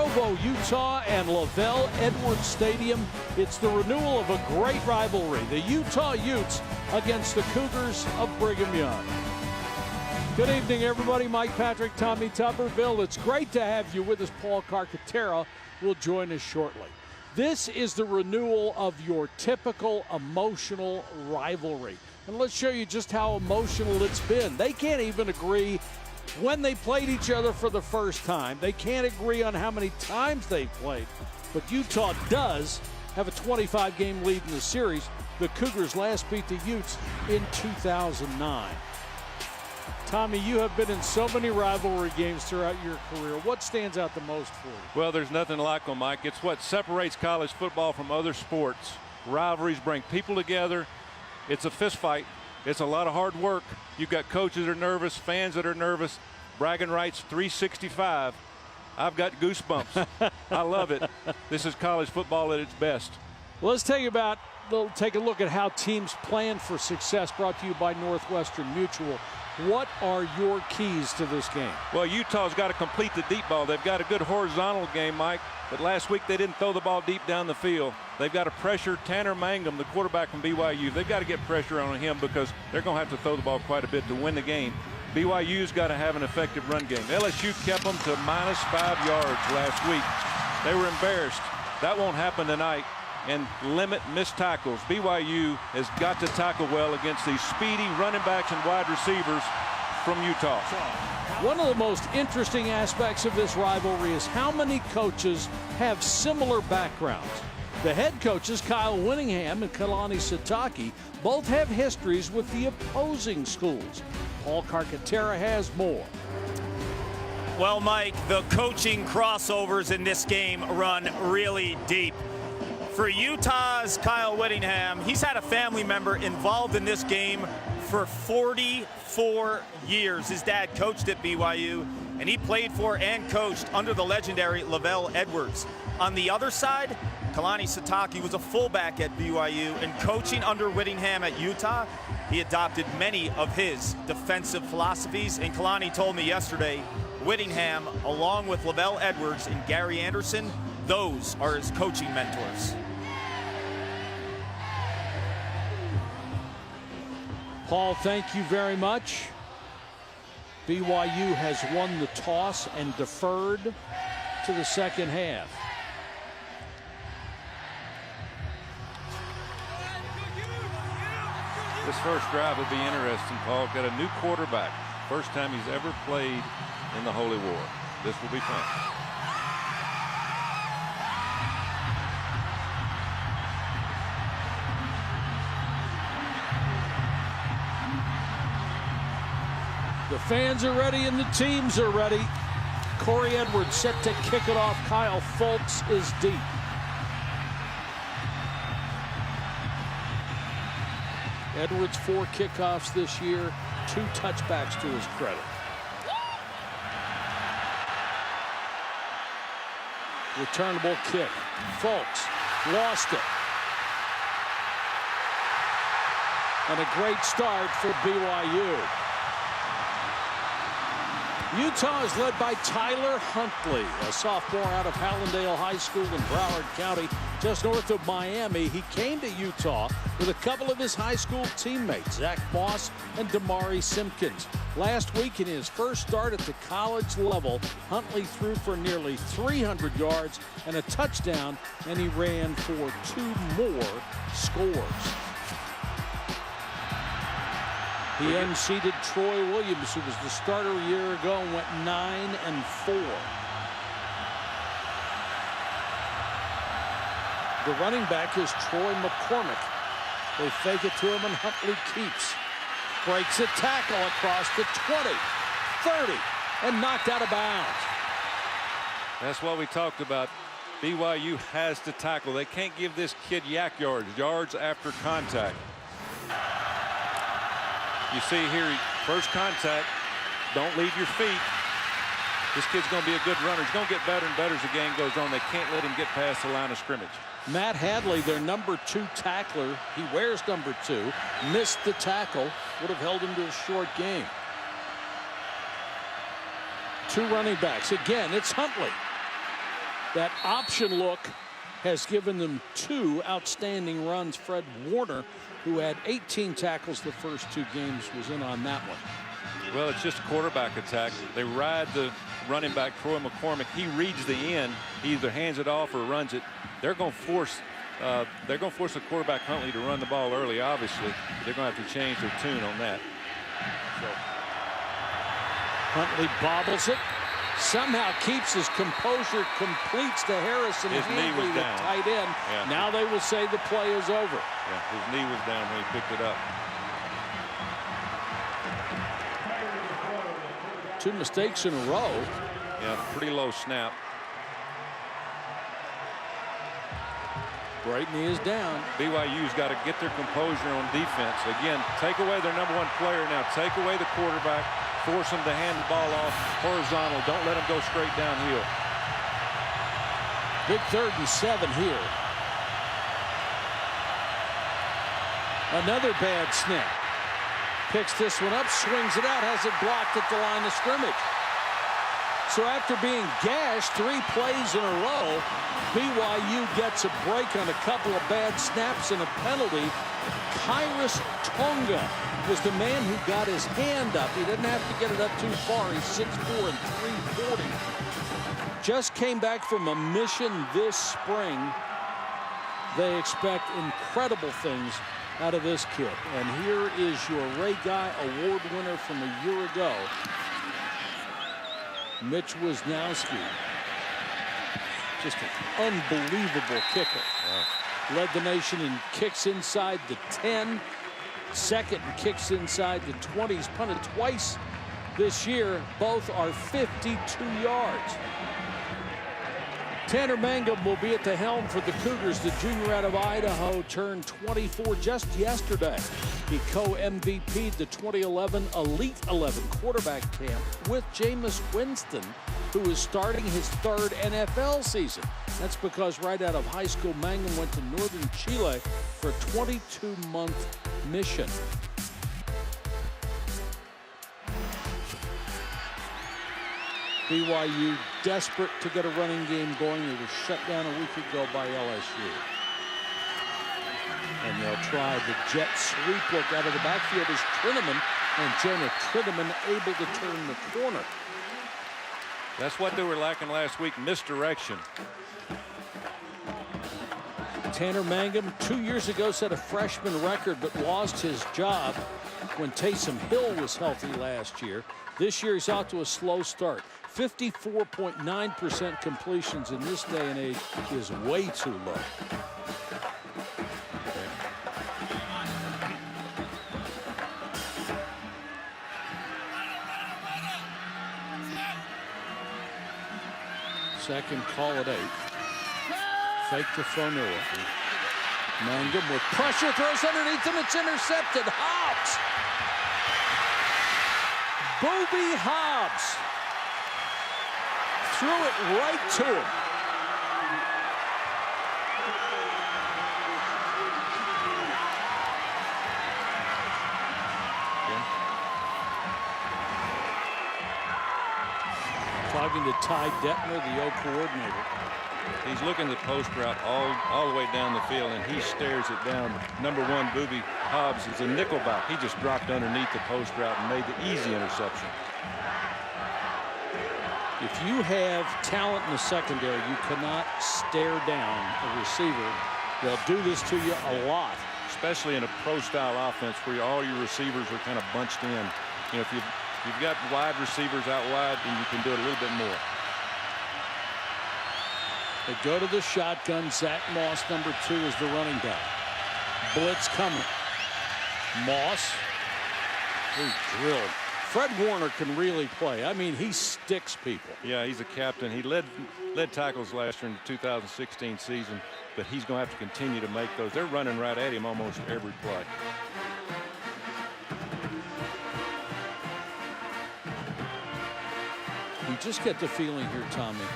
Provo, Utah and LaVell Edwards Stadium. It's the renewal of a great rivalry. The Utah Utes against the Cougars of Brigham Young. Good evening, everybody. Mike Patrick, Tommy Tuberville. It's great to have you with us. Paul Carcaterra will join us shortly. This is the renewal of your typical emotional rivalry. And let's show you just how emotional it's been. They can't even agree when they played each other for the first time. They can't agree on how many times they've played. But Utah does have a 25-game lead in the series. The Cougars last beat the Utes in 2009. Tommy, you have been in so many rivalry games throughout your career. What stands out the most for you? Well, there's nothing like them, Mike. It's what separates college football from other sports. Rivalries bring people together. It's a fist fight. It's a lot of hard work. You've got coaches that are nervous, fans that are nervous. Bragging rights 365. I've got goosebumps. I love it. This is college football at its best. Well, let's take a look at how teams plan for success, brought to you by Northwestern Mutual. What are your keys to this game? Well, Utah's got to complete the deep ball. They've got a good horizontal game, Mike, but last week they didn't throw the ball deep down the field. They've got to pressure Tanner Mangum, the quarterback from BYU. They've got to get pressure on him because they're going to have to throw the ball quite a bit to win the game. BYU's got to have an effective run game. LSU kept them to -5 yards last week. They were embarrassed. That won't happen tonight. And limit missed tackles. BYU has got to tackle well against these speedy running backs and wide receivers from Utah. One of the most interesting aspects of this rivalry is how many coaches have similar backgrounds. The head coaches, Kyle Willingham and Kalani Sitake, both have histories with the opposing schools. Paul Carcaterra has more. Well, Mike, the coaching crossovers in this game run really deep. For Utah's Kyle Whittingham, he's had a family member involved in this game for 44 years. His dad coached at BYU, and he played for and coached under the legendary LaVell Edwards. On the other side, Kalani Sitake was a fullback at BYU, and coaching under Whittingham at Utah, he adopted many of his defensive philosophies. And Kalani told me yesterday, Whittingham, along with LaVell Edwards and Gary Anderson, those are his coaching mentors. Paul, thank you very much. BYU has won the toss and deferred to the second half. This first drive will be interesting, Paul. Got a new quarterback. First time he's ever played in the Holy War. This will be fun. The fans are ready and the teams are ready. Corey Edwards set to kick it off. Kyle Fultz is deep. Edwards 4 kickoffs this year, 2 touchbacks to his credit. Returnable kick. Fultz lost it. And a great start for BYU. Utah is led by Tyler Huntley, a sophomore out of Hallandale High School in Broward County, just north of Miami. He came to Utah with a couple of his high school teammates, Zach Moss and Damari Simpkins. Last week in his first start at the college level, Huntley threw for nearly 300 yards and a touchdown, and he ran for 2 more scores. He unseated Troy Williams, who was the starter a year ago, and went 9-4. The running back is Troy McCormick. They fake it to him, and Huntley keeps. Breaks a tackle across the 20, 30, and knocked out of bounds. That's what we talked about. BYU has to tackle. They can't give this kid yak yards after contact. You see here, first contact, don't leave your feet. This kid's going to be a good runner. He's going to get better and better as the game goes on. They can't let him get past the line of scrimmage. Matt Hadley, their number 2 tackler, he wears number 2, missed the tackle, would have held him to a short game. 2 running backs. Again, it's Huntley. That option look has given them 2 outstanding runs. Fred Warner, who had 18 tackles the first 2 games, was in on that one. Well, it's just a quarterback attack. They ride the running back, Troy McCormick. He reads the end. He either hands it off or runs it. They're going to force the quarterback Huntley to run the ball early, obviously. They're going to have to change their tune on that. So Huntley bobbles it. Somehow keeps his composure, completes to Harrison. His knee was the down. tight end. Yeah. Now they will say the play is over. Yeah, his knee was down when he picked it up. 2 mistakes in a row. Yeah, pretty low snap. Right knee is down. BYU's got to get their composure on defense. Again, take away their #1 player now. Take away the quarterback. Force them to hand the ball off horizontal. Don't let them go straight downhill. Big 3rd and 7 here. Another bad snap. Picks this one up, swings it out, has it blocked at the line of scrimmage. So after being gashed 3 plays in a row, BYU gets a break on a couple of bad snaps and a penalty. Kyrus Tonga was the man who got his hand up. He didn't have to get it up too far. He's 6'4" and 340. Just came back from a mission this spring. They expect incredible things out of this kid. And here is your Ray Guy Award winner from a year ago, Mitch Wisnowski. Just an unbelievable kicker. Wow. Led the nation in kicks inside the 10. Second in kicks inside the 20. He's punted twice this year. Both are 52 yards. Tanner Mangum will be at the helm for the Cougars. The junior out of Idaho turned 24 just yesterday. He co-MVP'd the 2011 Elite 11 quarterback camp with Jameis Winston, who is starting his 3rd NFL season. That's because right out of high school, Mangum went to northern Chile for a 22-month mission. BYU desperate to get a running game going. It was shut down a week ago by LSU. And they'll try the jet sweep look out of the backfield as Trinnaman, and Jonah Trinnaman able to turn the corner. That's what they were lacking last week, misdirection. Tanner Mangum 2 years ago set a freshman record but lost his job when Taysom Hill was healthy last year. This year he's off to a slow start. 54.9% completions in this day and age is way too low. Second, call it 8. Fake to Fonua. Mangum with pressure, throws underneath him, it's intercepted. Hobbs. Booby Hobbs threw it right to him. Talking to Ty Detmer, the O coordinator. He's looking at the post route all the way down the field, and he stares it down. #1, Booby Hobbs is a nickelback. He just dropped underneath the post route and made the easy interception. If you have talent in the secondary, you cannot stare down a receiver. They'll do this to you a lot. Especially in a pro-style offense where all your receivers are kind of bunched in. You know, if you've got wide receivers out wide, then you can do it a little bit more. They go to the shotgun. Zach Moss, #2, is the running back. Blitz coming. Moss. He's drilled. Fred Warner can really play. I mean, he sticks people. Yeah, he's a captain. He led tackles last year in the 2016 season, but he's going to have to continue to make those. They're running right at him almost every play. You just get the feeling here, Tommy,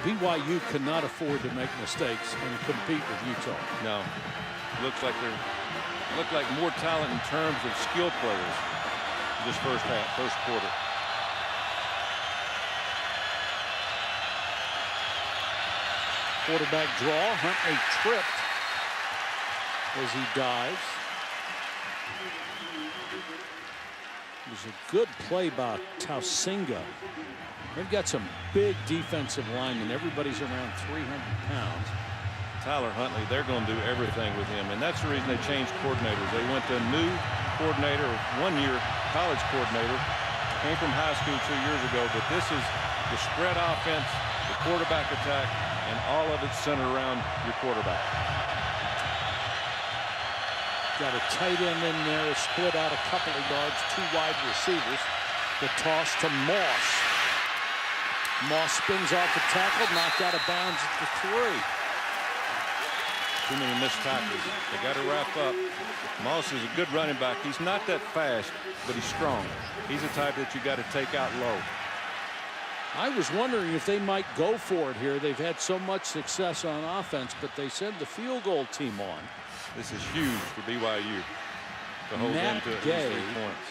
BYU cannot afford to make mistakes and compete with Utah. No, look like more talent in terms of skill players this first quarter. Quarterback draw. Huntley tripped as he dives. It was a good play by Tausinga. They've got some big defensive linemen. Everybody's around 300 pounds. Tyler Huntley, they're going to do everything with him, and that's the reason they changed coordinators. They went to a new coordinator, one-year college coordinator, came from high school 2 years ago, but this is the spread offense, the quarterback attack, and all of it centered around your quarterback. Got a tight end in there, split out a couple of yards, 2 wide receivers. The toss to Moss. Moss spins off the tackle, knocked out of bounds at the 3. Too many missed tackles. They got to wrap up. Moss is a good running back. He's not that fast, but he's strong. He's the type that you got to take out low. I was wondering if they might go for it here. They've had so much success on offense, but they send the field goal team on. This is huge for BYU to hold them to at least 3 points.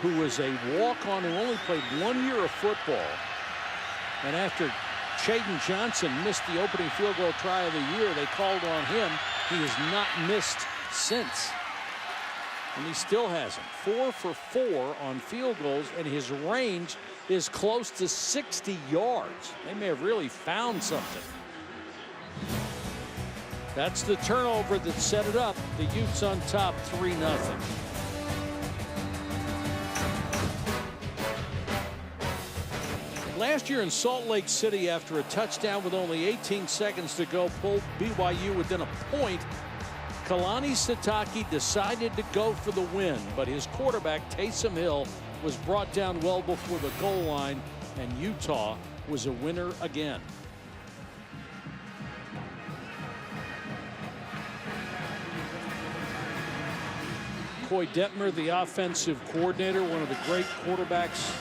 Who was a walk-on who only played 1 year of football, and after Chaden Johnson missed the opening field goal try of the year, they called on him. He has not missed since. And he still hasn't. 4 for 4 on field goals, and his range is close to 60 yards. They may have really found something. That's the turnover that set it up. The Utes on top 3-0. Last year in Salt Lake City, after a touchdown with only 18 seconds to go, pulled BYU within a point. Kalani Sitake decided to go for the win, but his quarterback, Taysom Hill, was brought down well before the goal line, and Utah was a winner again. Coy Detmer, the offensive coordinator, one of the great quarterbacks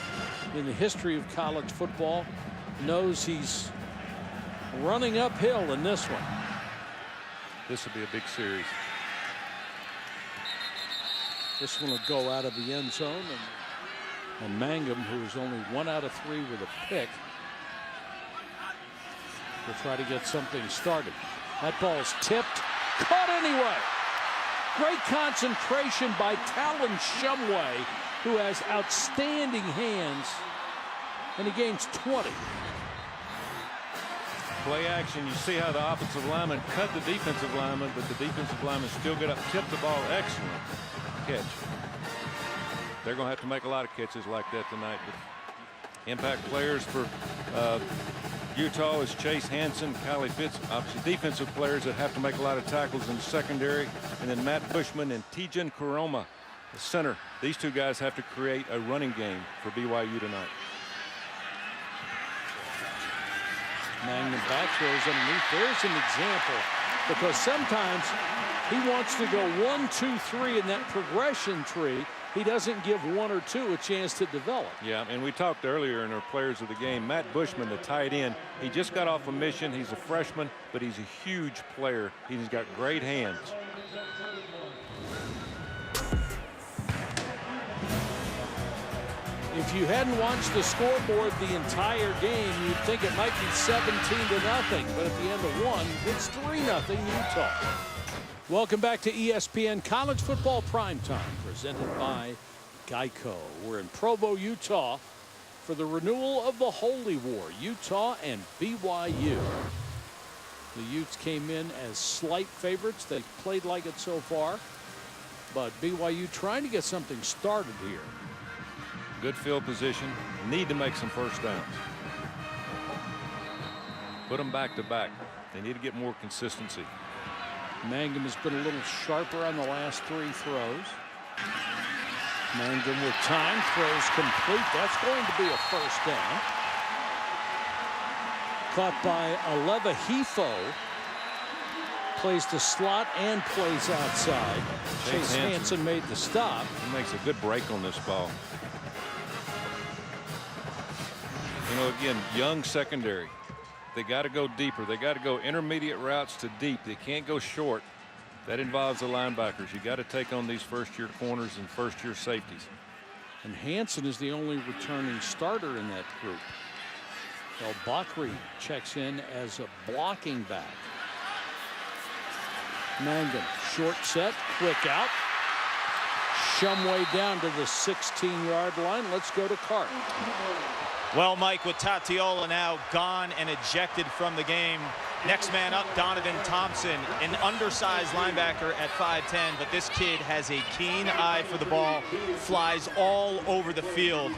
in the history of college football, knows he's running uphill in this one. This will be a big series. This one will go out of the end zone, and Mangum, who is only 1 out of 3 with a pick, will try to get something started. That ball's tipped, caught anyway. Great concentration by Talon Shumway, who has outstanding hands, and he gains 20. Play action. You see how the offensive lineman cut the defensive lineman, but the defensive lineman still get up, tip the ball. Excellent catch. They're going to have to make a lot of catches like that tonight. But impact players for Utah is Chase Hansen, Kylie Fitz, obviously defensive players that have to make a lot of tackles in the secondary, and then Matt Bushman and Tijan Kuroma, the center. These 2 guys have to create a running game for BYU tonight. Mangum back throws underneath. There's an example, because sometimes he wants to go 1, 2, 3 in that progression tree. He doesn't give 1 or 2 a chance to develop. Yeah, and we talked earlier in our players of the game. Matt Bushman, the tight end, he just got off a mission. He's a freshman, but he's a huge player. He's got great hands. If you hadn't watched the scoreboard the entire game, you'd think it might be 17-0, but at the end of 1, it's 3-0 Utah. Welcome back to ESPN College Football Primetime, presented by Geico. We're in Provo, Utah, for the renewal of the Holy War, Utah and BYU. The Utes came in as slight favorites. They played like it so far, but BYU trying to get something started here. Good field position. Need to make some first downs. Put them back to back. They need to get more consistency. Mangum has been a little sharper on the last 3 throws. Mangum with time, throws complete. That's going to be a first down. Caught by Aleva Hifo. Plays the slot and plays outside. Chase Hansen made the stop. He makes a good break on this ball. You know, again, young secondary. They got to go deeper. They got to go intermediate routes to deep. They can't go short. That involves the linebackers. You got to take on these first-year corners and first-year safeties. And Hansen is the only returning starter in that group. Well, Bakri checks in as a blocking back. Mangum, short set, quick out. Shumway down to the 16-yard line. Let's go to Cart. Well, Mike, with Tatiola now gone and ejected from the game, next man up, Donovan Thompson, an undersized linebacker at 5'10", but this kid has a keen eye for the ball, flies all over the field,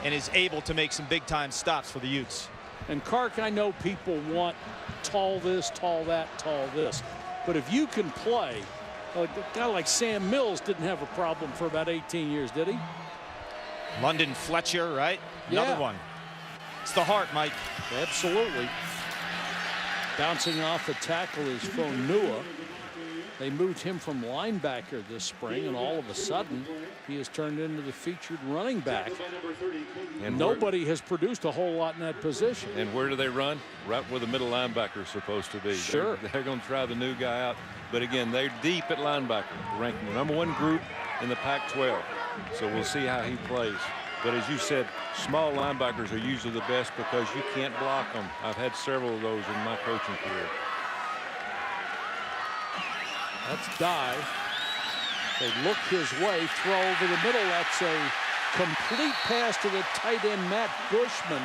and is able to make some big-time stops for the Utes. And Kark, I know people want tall this, tall that, tall this, but if you can play, a guy like Sam Mills didn't have a problem for about 18 years, did he? London Fletcher, right? Another one. It's the heart, Mike. Absolutely. Bouncing off the tackle is Fonua. They moved him from linebacker this spring, and all of a sudden, he has turned into the featured running back. And nobody has produced a whole lot in that position. And where do they run? Right where the middle linebacker is supposed to be. Sure. They're going to try the new guy out. But again, they're deep at linebacker, ranking the #1 group in the Pac-12. So we'll see how he plays. But as you said, small linebackers are usually the best because you can't block them. I've had several of those in my coaching career. That's dive. They look his way, throw over the middle. That's a complete pass to the tight end, Matt Bushman.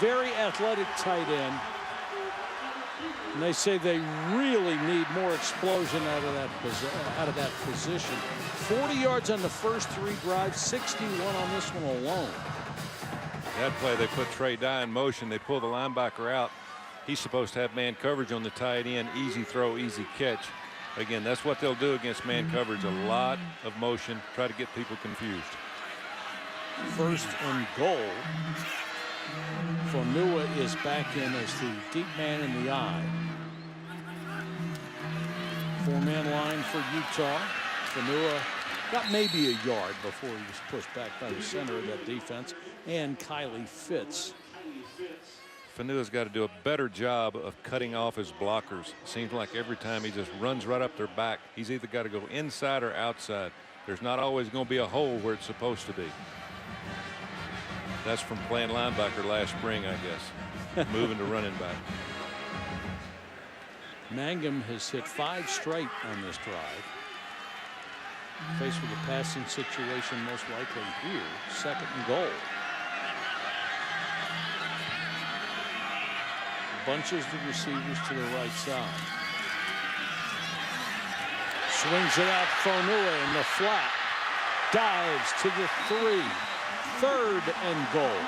Very athletic tight end. And they say they really need more explosion out of that position. 40 yards on the first 3 drives, 61 on this one alone. That play, they put Trey Dye in motion. They pull the linebacker out. He's supposed to have man coverage on the tight end. Easy throw, easy catch. Again, that's what they'll do against man coverage. A lot of motion, try to get people confused. First and goal. Fonua is back in as the deep man in the eye. 4-man line for Utah. Fonua got maybe a yard before he was pushed back by the center of that defense. And Kylie Fitz. Fanua's got to do a better job of cutting off his blockers. Seems like every time he just runs right up their back. He's either got to go inside or outside. There's not always going to be a hole where it's supposed to be. That's from playing linebacker last spring, I guess. Moving to running back. Mangum has hit 5 straight on this drive. Faced with a passing situation most likely here. 2nd and goal. Bunches the receivers to the right side. Swings it out, Fonua in the flat. Dives to the 3. 3rd and goal.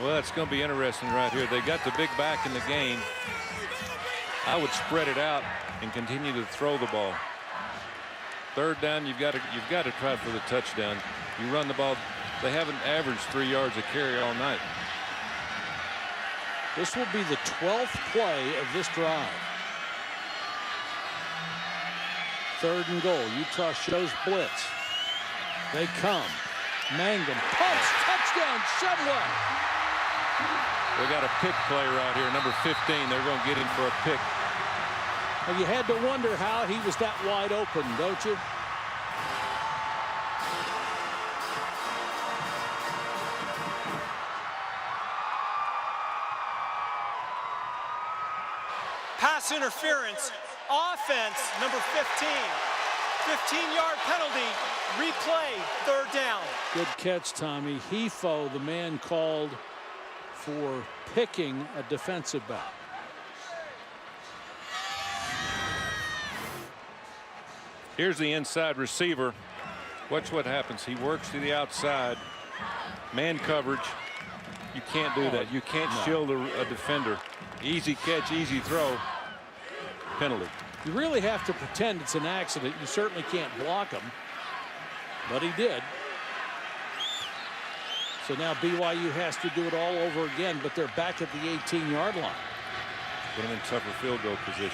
Well, it's going to be interesting right here. They got the big back in the game. I would spread it out and continue to throw the ball. 3rd down, you've got to try for the touchdown. You run the ball. They haven't averaged 3 yards a carry all night. This will be the 12th play of this drive. 3rd and goal. Utah shows blitz. They come. Mangum pumps. Touchdown. Shumway. They got a pick play right here. Number 15. They're going to get him for a pick. Well, you had to wonder how he was that wide open, don't you? Pass interference, offense, number 15. 15-yard penalty, replay, 3rd down. Good catch, Tommy. Hefo, the man called for picking a defensive back. Here's the inside receiver. Watch what happens. He works to the outside. Man coverage. You can't do that. You can't shield a defender. Easy catch, easy throw. Penalty. You really have to pretend it's an accident. You certainly can't block him. But he did. So now BYU has to do it all over again, but they're back at the 18-yard line. Put him in tougher field goal position.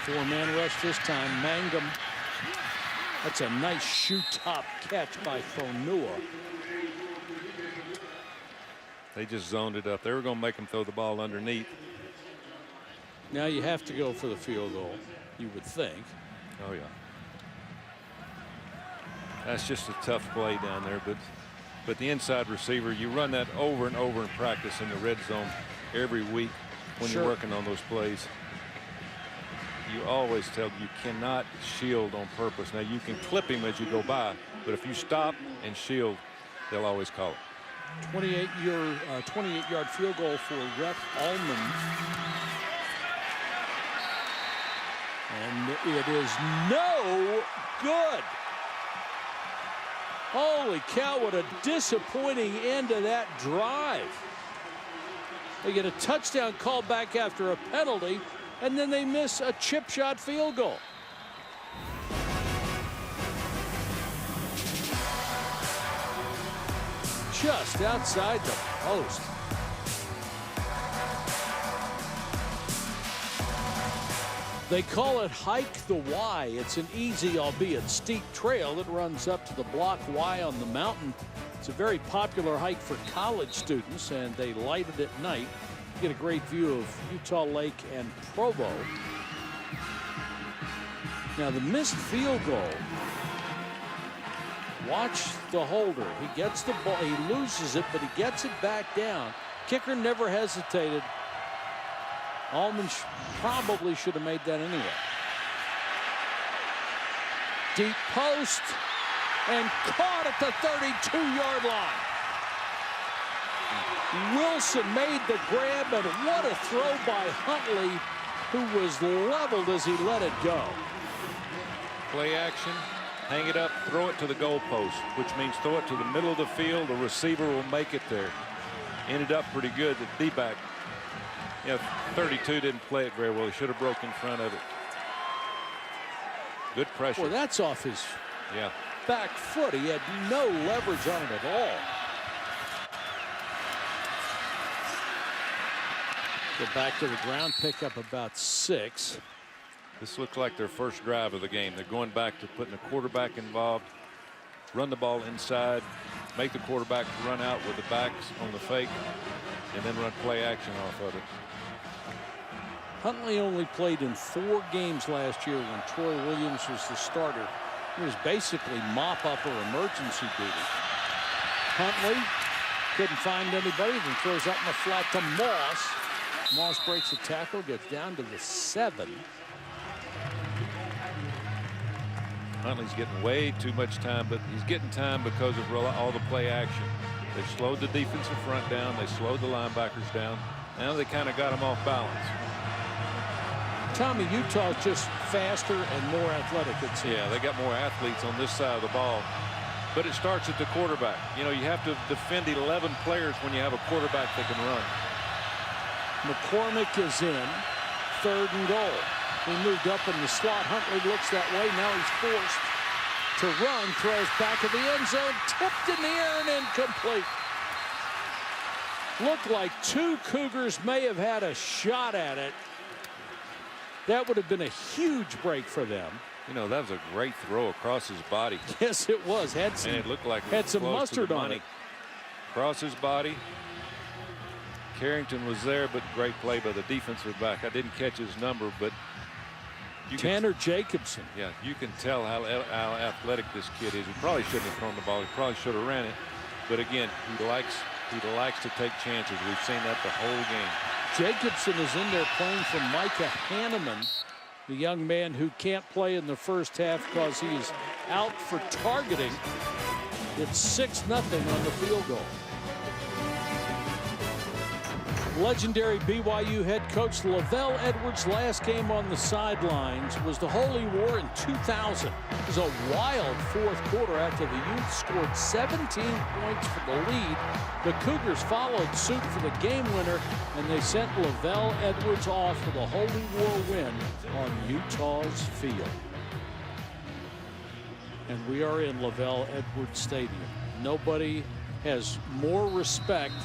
4-man rush this time. Mangum. That's a nice shoe top catch by Fonua. They just zoned it up. They were going to make him throw the ball underneath. Now you have to go for the field goal, you would think. Oh, yeah. That's just a tough play down there, but the inside receiver, you run that over and over in practice in the red zone every week when Sure. you're working on those plays. You always tell them you cannot shield on purpose. Now you can clip him as you go by, but if you stop and shield, they'll always call it. 28-yard field goal for Rep Allman. And it is no good. Holy cow, what a disappointing end to that drive. They get a touchdown call back after a penalty, and then they miss a chip shot field goal. Just outside the post. They call it Hike the Y. It's an easy, albeit steep trail that runs up to the block Y on the mountain. It's a very popular hike for college students, and they light it at night. You get a great view of Utah Lake and Provo. Now the missed field goal. Watch the holder. He gets the ball. He loses it, but he gets it back down. Kicker never hesitated. Allman probably should have made that anyway. Deep post and caught at the 32-yard line. Wilson made the grab, and what a throw by Huntley, who was leveled as he let it go. Play action, hang it up, throw it to the goalpost, which means throw it to the middle of the field. The receiver will make it there. Ended up pretty good. The D-back, 32 didn't play it very well. He should have broke in front of it. Good pressure. Well, that's off his back foot. He had no leverage on it at all. Go back to the ground, pick up about 6. This looks like their first drive of the game. They're going back to putting the quarterback involved, run the ball inside, make the quarterback run out with the backs on the fake, and then run play action off of it. Huntley only played in 4 games last year when Troy Williams was the starter. He was basically mop-up or emergency duty. Huntley couldn't find anybody, then throws up in the flat to Moss. Moss breaks the tackle, gets down to the 7. Huntley's getting way too much time, but he's getting time because of all the play action. They slowed the defensive front down. They slowed the linebackers down. Now they kind of got them off balance. Tommy, Utah's just faster and more athletic, it seems. Yeah, they got more athletes on this side of the ball. But it starts at the quarterback. You know, you have to defend 11 players when you have a quarterback that can run. McCormick is in. 3rd and goal. He moved up in the slot. Huntley looks that way. Now he's forced to run. Throws back of the end zone. Tipped in the air and incomplete. Looked like 2 Cougars may have had a shot at it. That would have been a huge break for them. You know, that was a great throw across his body. Yes, it was. Had some, and it looked like it had was some close to mustard the on money. it. Across his body. Carrington was there, but great play by the defensive back. I didn't catch his number, but Tanner Jacobson. Yeah, you can tell how athletic this kid is. He probably shouldn't have thrown the ball. He probably should have ran it. But again, he likes to take chances. We've seen that the whole game. Jacobson is in there playing for Micah Hanneman, the young man who can't play in the first half because he's out for targeting. It's 6-0 on the field goal. Legendary BYU head coach LaVell Edwards' last game on the sidelines was the Holy War in 2000. It was a wild 4th quarter after the Utes scored 17 points for the lead. The Cougars followed suit for the game winner, and they sent LaVell Edwards off with a Holy War win on Utah's field. And we are in LaVell Edwards Stadium. Nobody has more respect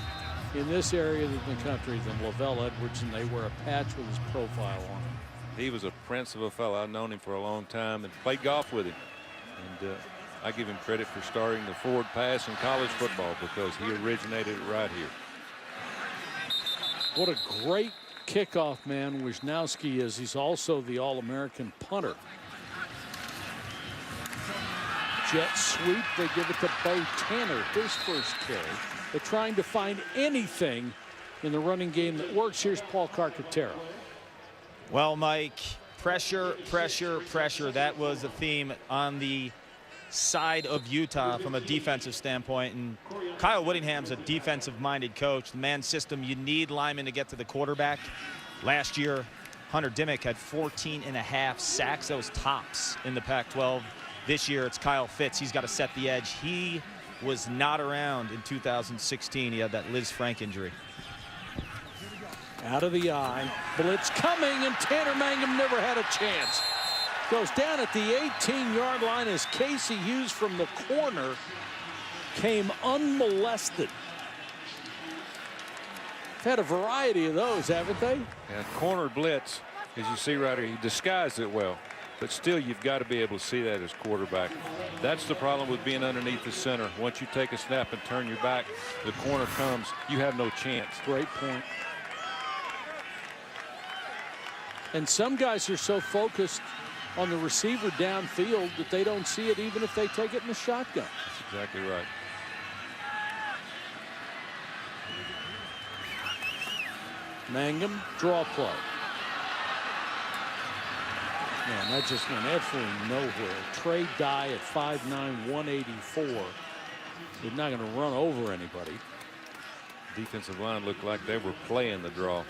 in this area of the country than LaVell Edwards, and they wear a patch with his profile on him. He was a prince of a fellow. I've known him for a long time and played golf with him. And I give him credit for starting the forward pass in college football because he originated it right here. What a great kickoff man Wisnowski is. He's also the All-American punter. Jet sweep. They give it to Bo Tanner, his first carry. They're trying to find anything in the running game that works. Here's Paul Carcaterra. Well, Mike, pressure, pressure, pressure. That was a theme on the side of Utah from a defensive standpoint. And Kyle Whittingham's a defensive-minded coach. The man system, you need linemen to get to the quarterback. Last year, Hunter Dimmick had 14.5 sacks. That was tops in the Pac-12. This year, it's Kyle Fitz. He's got to set the edge. He was not around in 2016. He had that Liz Frank injury. Out of the eye, blitz coming, and Tanner Mangum never had a chance. Goes down at the 18-yard line as Casey Hughes from the corner came unmolested. They've had a variety of those, haven't they? And corner blitz, as you see right here, he disguised it well. But still, you've got to be able to see that as quarterback. That's the problem with being underneath the center. Once you take a snap and turn your back, the corner comes, you have no chance. Great point. And some guys are so focused on the receiver downfield that they don't see it even if they take it in the shotgun. That's exactly right. Mangum, draw play. Man, that just went absolutely nowhere. Trey Dye at 5'9", 184. He's not going to run over anybody. Defensive line looked like they were playing the draw.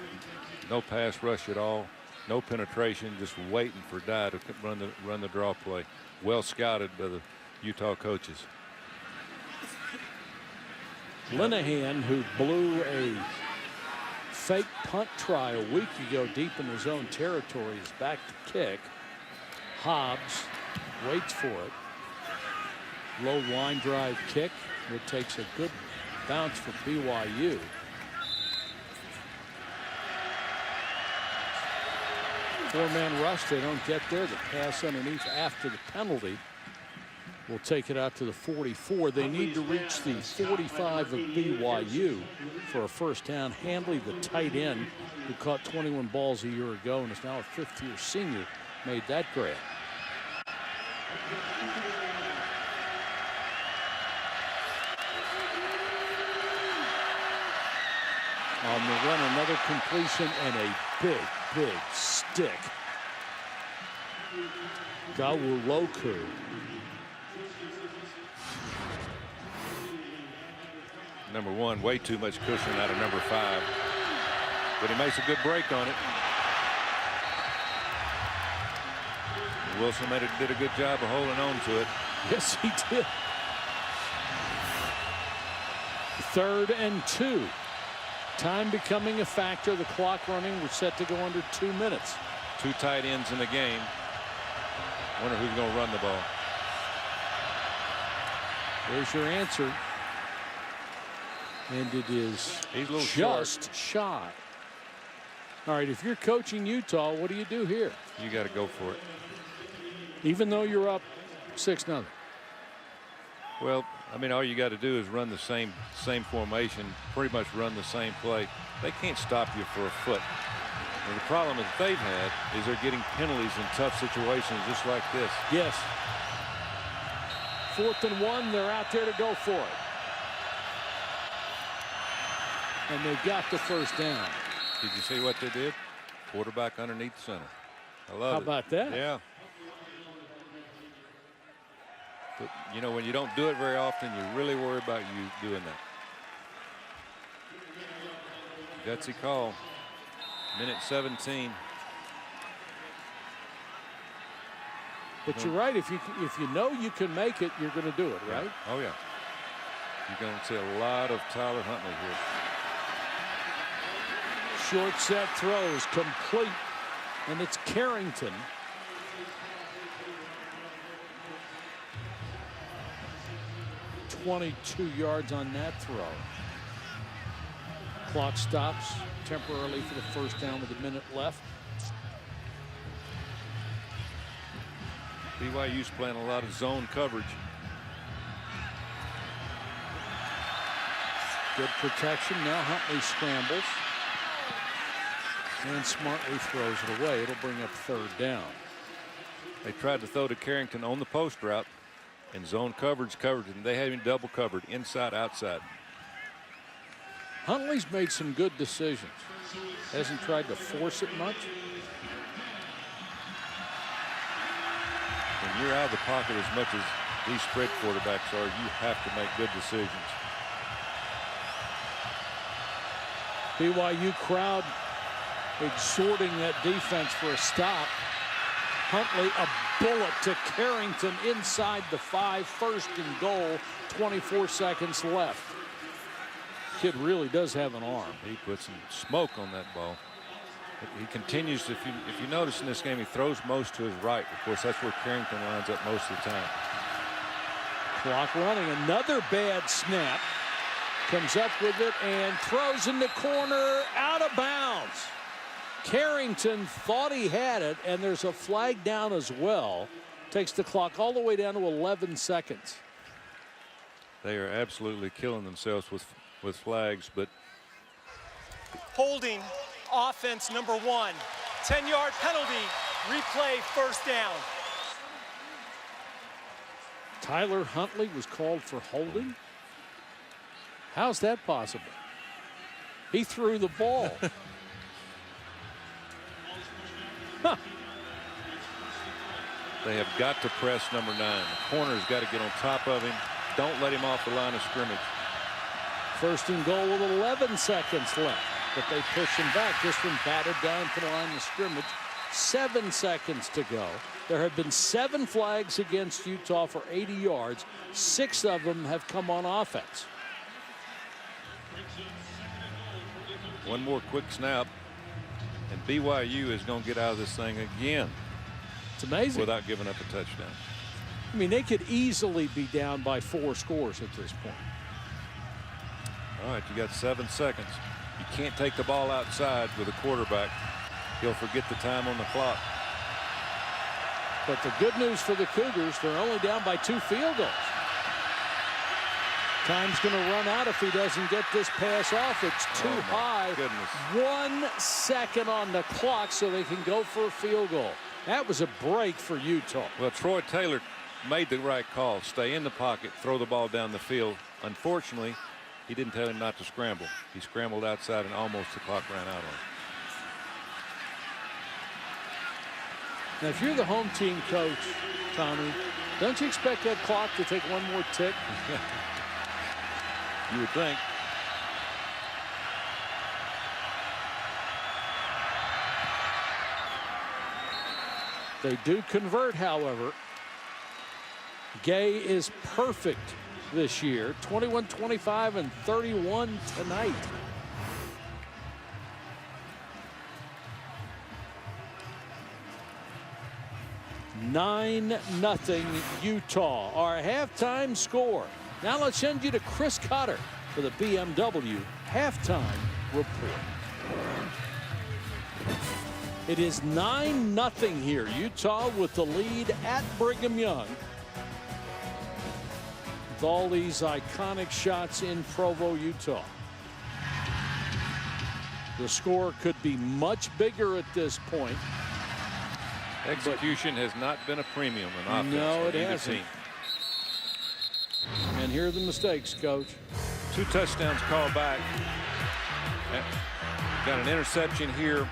No pass rush at all. No penetration, just waiting for Dye to run the draw play. Well scouted by the Utah coaches. Linehan, who blew a fake punt try a week ago deep in his own territory, is back to kick. Hobbs waits for it. Low line drive kick. It takes a good bounce for BYU. Four-man rush. They don't get there. The pass underneath after the penalty will take it out to the 44. They need to reach the 45 of BYU for a first down. Handley, the tight end, who caught 21 balls a year ago and is now a fifth-year senior, made that grab. On the run, another completion and a big stick. Gawuloku. Number one, way too much cushion out of number 5. But he makes a good break on it. Wilson did a good job of holding on to it. Yes, he did. 3rd and 2. Time becoming a factor. The clock running. We're set to go under 2 minutes. 2 tight ends in the game. Wonder who's going to run the ball. There's your answer. And it is He's a little just shy. All right, if you're coaching Utah, what do you do here? You got to go for it. Even though you're up 6-0. Well, I mean, all you got to do is run the same formation, pretty much run the same play. They can't stop you for a foot. And the problem that they've had is they're getting penalties in tough situations just like this. Yes. 4th and 1, they're out there to go for it. And they've got the first down. Did you see what they did? Quarterback underneath the center. I love it. How about that? Yeah. But, you know, when you don't do it very often, you really worry about you doing that. Gutsy call. Minute 17. But you're right. If you know you can make it, you're going to do it, right? Oh, yeah. You're going to see a lot of Tyler Huntley here. Short set throws complete, and it's Carrington. .22 yards on that throw. Clock stops temporarily for the first down with a minute left. BYU's playing a lot of zone coverage. Good protection. Now Huntley scrambles. And smartly throws it away. It'll bring up third down. They tried to throw to Carrington on the post route, and zone coverage covered, and they had him double covered, inside, outside. Huntley's made some good decisions. Hasn't tried to force it much. When you're out of the pocket as much as these spread quarterbacks are, you have to make good decisions. BYU crowd exhorting that defense for a stop. Huntley, a bullet to Carrington inside the 5, 1st and goal, 24 seconds left. Kid really does have an arm. He put some smoke on that ball. He continues to, if you notice in this game, he throws most to his right. Of course, that's where Carrington lines up most of the time. Clock running. Another bad snap. Comes up with it and throws in the corner, out of bounds. Carrington thought he had it, and there's a flag down as well. Takes the clock all the way down to 11 seconds. They are absolutely killing themselves with flags, but Holding offense number 1. 10-yard penalty. Replay, first down. Tyler Huntley was called for holding. How's that possible? He threw the ball. Huh. they have got to press number 9. The corner's got to get on top of him. Don't let him off the line of scrimmage. 1st and goal with 11 seconds left. But they push him back. This one batted down to the line of scrimmage. 7 seconds to go. There have been 7 flags against Utah for 80 yards. 6 of them have come on offense. One more quick snap, and BYU is going to get out of this thing again. It's amazing. Without giving up a touchdown. I mean, they could easily be down by 4 scores at this point. All right, you got 7 seconds. You can't take the ball outside with a quarterback. He'll forget the time on the clock. But the good news for the Cougars, they're only down by 2 field goals. Time's going to run out if he doesn't get this pass off. It's too high. Goodness. 1 second on the clock so they can go for a field goal. That was a break for Utah. Well, Troy Taylor made the right call. Stay in the pocket, throw the ball down the field. Unfortunately, he didn't tell him not to scramble. He scrambled outside and almost the clock ran out on him. Now, if you're the home team coach, Tommy, don't you expect that clock to take one more tick? You would think. They do convert, however. Gay is perfect this year. 21, 25, and 31 tonight. Nine nothing Utah, our halftime score. Now let's send you to Chris Cotter for the BMW halftime report. It is 9-0 here. Utah with the lead at Brigham Young. With all these iconic shots in Provo, Utah. The score could be much bigger at this point. Execution has not been a premium in offense. No, it either hasn't. team. And here are the mistakes, Coach. 2 touchdowns called back. Got an interception here.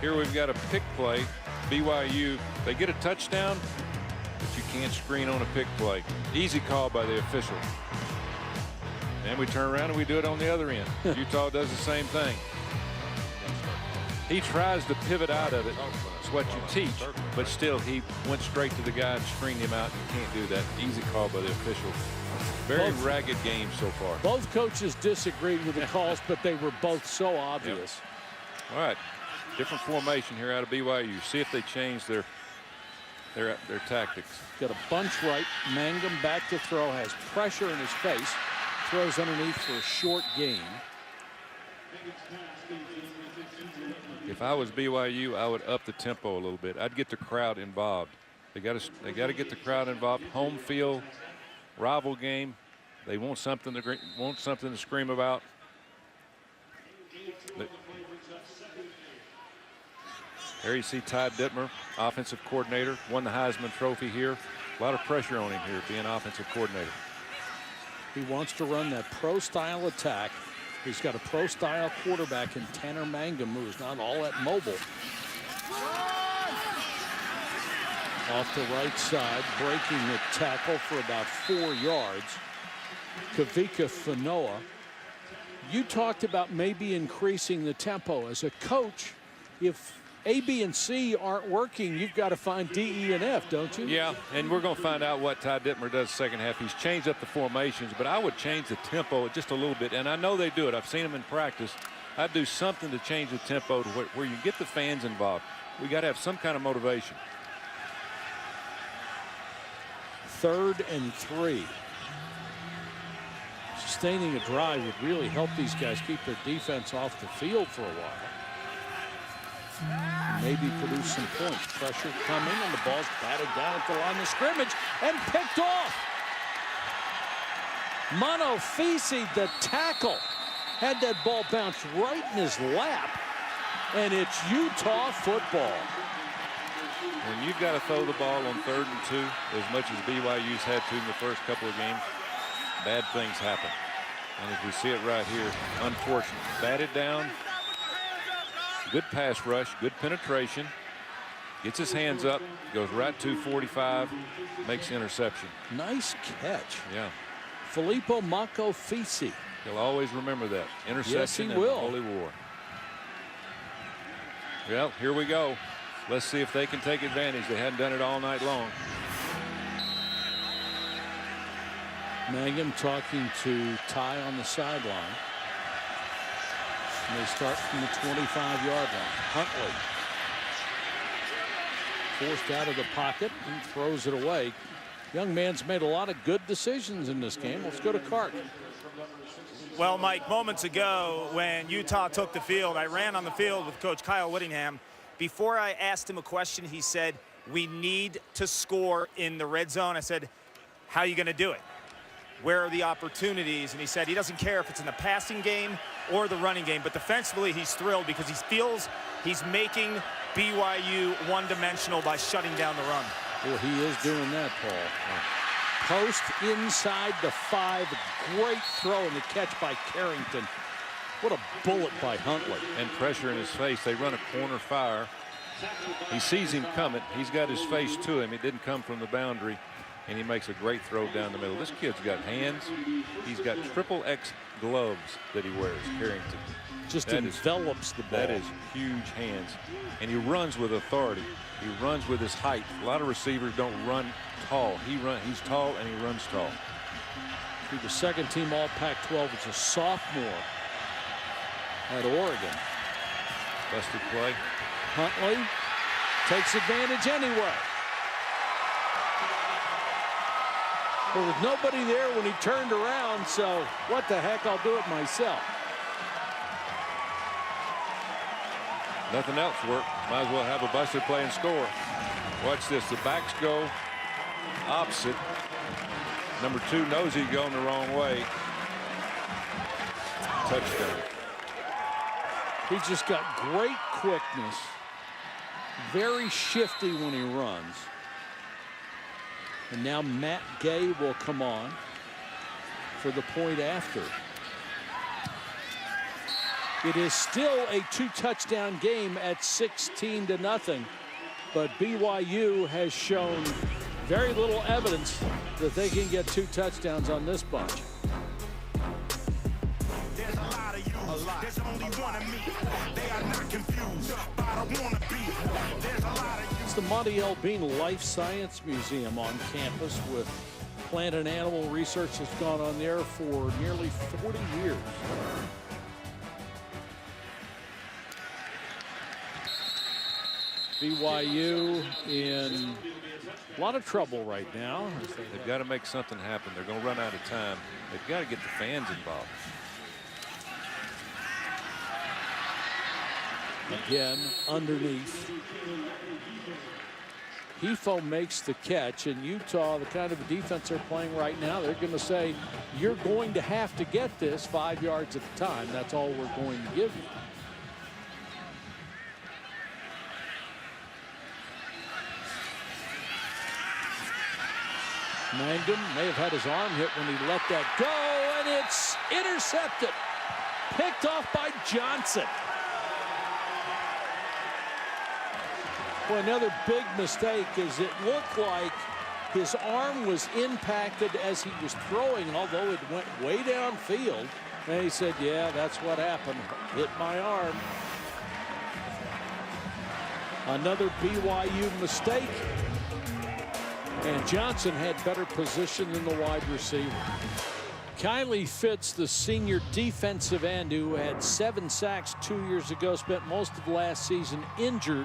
Here we've got a pick play. BYU, they get a touchdown, but you can't screen on a pick play. Easy call by the official. And we turn around and we do it on the other end. Utah does the same thing. He tries to pivot out of it. It's what you teach, but still he went straight to the guy and screened him out. You can't do that. Easy call by the official. Very ragged game so far. Both coaches disagreed with the calls, but they were both so obvious. Yep. All right, different formation here out of BYU. See if they change their tactics. Got a bunch right. Mangum back to throw, has pressure in his face. Throws underneath for a short gain. If I was BYU, I would up the tempo a little bit. I'd get the crowd involved. They got to get the crowd involved. Home field, rival game. They want something to scream about. There you see Ty Dittmer, offensive coordinator, won the Heisman Trophy here. A lot of pressure on him here being offensive coordinator. He wants to run that pro-style attack. He's got a pro-style quarterback in Tanner Mangum, who is not all that mobile. Off the right side, breaking the tackle for about 4 yards. Kavika Fanoa. You talked about maybe increasing the tempo. As a coach, if A, B, and C aren't working, you've got to find D, E, and F, don't you? Yeah, and we're going to find out what Ty Dittmer does second half. He's changed up the formations, but I would change the tempo just a little bit, and I know they do it. I've seen them in practice. I'd do something to change the tempo to where you get the fans involved. We got to have some kind of motivation. 3rd and 3. Sustaining a drive would really help these guys keep their defense off the field for a while. Maybe produce some points. Pressure coming, and the ball's batted down at the line of scrimmage and picked off. Monofisi, the tackle, had that ball bounce right in his lap, and it's Utah football. When you've got to throw the ball on 3rd and 2, as much as BYU's had to in the first couple of games, bad things happen. And as we see it right here, unfortunate. Batted down. Good pass rush, good penetration. Gets his hands up, goes right to 45, makes the interception. Nice catch. Yeah. Filippo Monofisi. He'll always remember that. Interception yes, he in will. the Holy War. Well, here we go. Let's see if they can take advantage. They hadn't done it all night long. Mangum talking to Ty on the sideline. And they start from the 25-yard line. Huntley forced out of the pocket and throws it away. Young man's made a lot of good decisions in this game. Let's go to Cart. Well, Mike, moments ago when Utah took the field, I ran on the field with Coach Kyle Whittingham. Before I asked him a question, he said, we need to score in the red zone. I said, how are you going to do it? Where are the opportunities? And he said he doesn't care if it's in the passing game or the running game, but defensively he's thrilled because he feels he's making BYU one-dimensional by shutting down the run. Well, he is doing that, Paul. Post inside the 5. Great throw and the catch by Carrington. What a bullet by Huntley. And pressure in his face. They run a corner fire. He sees him coming. He's got his face to him. It didn't come from the boundary. And he makes a great throw down the middle. This kid's got hands. He's got XXX gloves that he wears, Carrington. Just envelops the ball. That is huge hands. And he runs with authority. He runs with his height. A lot of receivers don't run tall. He's tall and he runs tall. He's the second team all Pac-12 as a sophomore at Oregon. Busted play. Huntley takes advantage anyway. There was nobody there when he turned around, so what the heck, I'll do it myself. Nothing else worked. Might as well have a busted play and score. Watch this. The backs go opposite. Number 2 knows he's going the wrong way. Touchdown. He's just got great quickness. Very shifty when he runs. And now Matt Gay will come on for the point after. It is still a 2-touchdown game at 16-0, but BYU has shown very little evidence that they can get 2 touchdowns on this bunch. There's a lot of you. There's only one of me. They are not confused, but I wanna be. There's a lot of you. It's the Monty L. Bean Life Science Museum on campus with plant and animal research that's gone on there for nearly 40 years. BYU in a lot of trouble right now. They've got to make something happen. They're going to run out of time. They've got to get the fans involved. Again, underneath. Hefo makes the catch, and Utah, the kind of defense they're playing right now, they're going to say, you're going to have to get this 5 yards at a time. That's all we're going to give you. Mangum may have had his arm hit when he let that go, and it's intercepted. Picked off by Johnson. Well, another big mistake is it looked like his arm was impacted as he was throwing, although it went way downfield. And he said, yeah, that's what happened. Hit my arm. Another BYU mistake. And Johnson had better position than the wide receiver. Kylie Fitz, the senior defensive end who had 7 sacks 2 years ago, spent most of last season injured,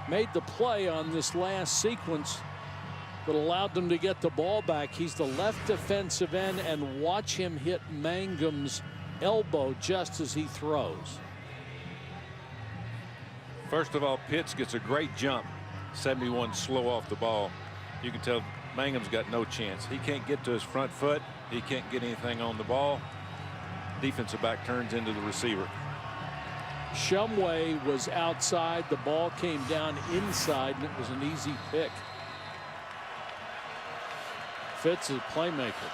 made the play on this last sequence that allowed them to get the ball back. He's the left defensive end, and watch him hit Mangum's elbow just as he throws. First of all, Pitts gets a great jump. 71 slow off the ball. You can tell Mangum's got no chance. He can't get to his front foot. He can't get anything on the ball. Defensive back turns into the receiver. Shumway was outside. The ball came down inside, and it was an easy pick. Fitz is a playmaker.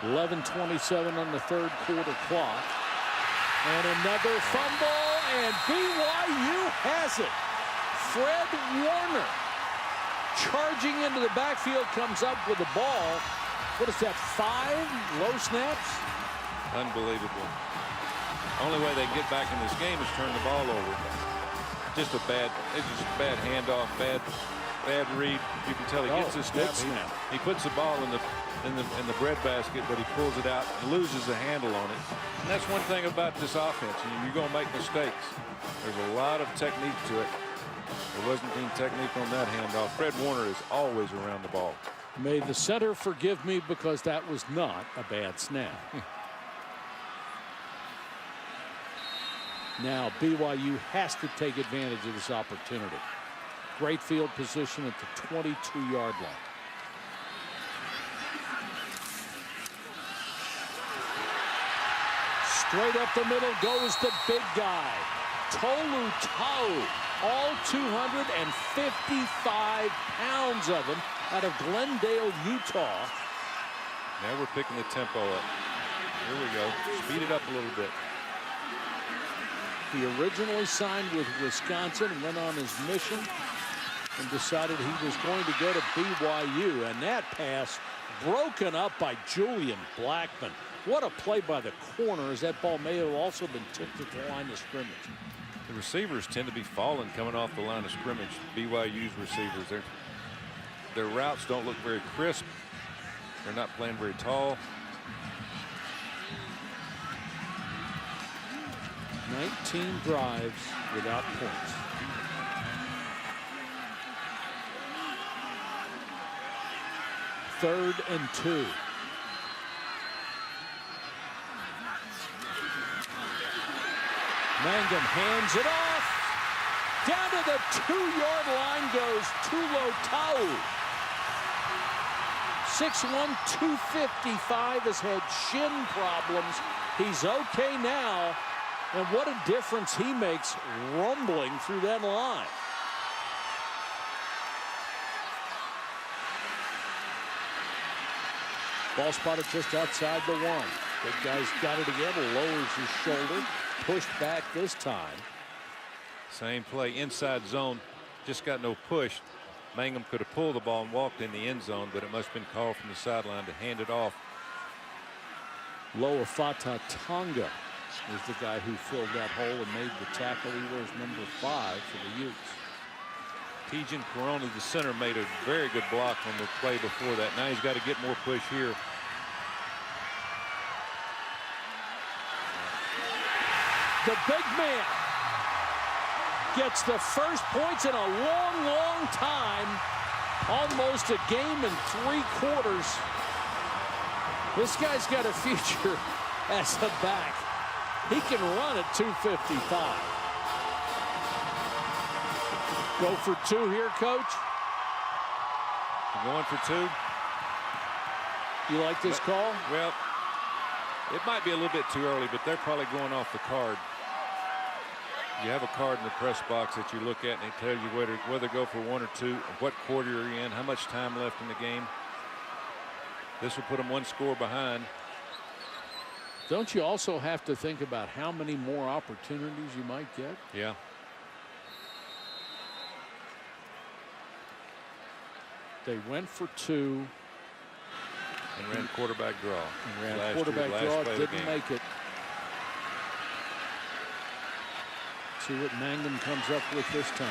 11:27 on the third quarter clock. And another fumble, and BYU has it. Fred Warner charging into the backfield, comes up with the ball. What is that, 5 low snaps? Unbelievable. Only way they get back in this game is turn the ball over. Just a bad handoff, bad read. You can tell he gets his step. He puts the ball in the breadbasket, but he pulls it out and loses the handle on it. And that's one thing about this offense. You're going to make mistakes. There's a lot of technique to it. There wasn't any technique on that handoff. Fred Warner is always around the ball. May the center forgive me, because that was not a bad snap. Now BYU has to take advantage of this opportunity. Great field position at the 22-yard line. Straight up the middle goes the big guy, Tolu Tau. All 255 pounds of him out of Glendale, Utah. Now we're picking the tempo up. Here we go. Speed it up a little bit. He originally signed with Wisconsin, went on his mission, and decided he was going to go to BYU. And that pass broken up by Julian Blackman. What a play by the corner, as that ball may have also been tipped at the line of scrimmage. The receivers tend to be falling coming off the line of scrimmage. BYU's receivers, their routes don't look very crisp. They're not playing very tall. 19 drives without points. Third and 2. Mangum hands it off. Down to the 2-yard line goes Tolu Tau. 6'1", 255, has had shin problems. He's okay now. And what a difference he makes rumbling through that line. Ball spotted just outside the 1. Big guy's got it again, lowers his shoulder. Pushed back this time. Same play, inside zone, just got no push. Mangum could have pulled the ball and walked in the end zone, but it must have been called from the sideline to hand it off. Loafata Tonga is the guy who filled that hole and made the tackle. He wears number 5 for the Utes. Tejan Corona, the center, made a very good block on the play before that. Now he's got to get more push here. The big man gets the first points in a long, long time. Almost a game and 3 quarters. This guy's got a future as a back. He can run at 255. Go for two here, Coach. We're going for two. You like this call? Well, it might be a little bit too early, but they're probably going off the card. You have a card in the press box that you look at, and it tells you whether to go for one or two, what quarter you're in, how much time left in the game. This will put them one score behind. Don't you also have to think about how many more opportunities you might get? Yeah. They went for two. And ran quarterback draw. And ran quarterback draw, didn't make it. See what Mangum comes up with this time.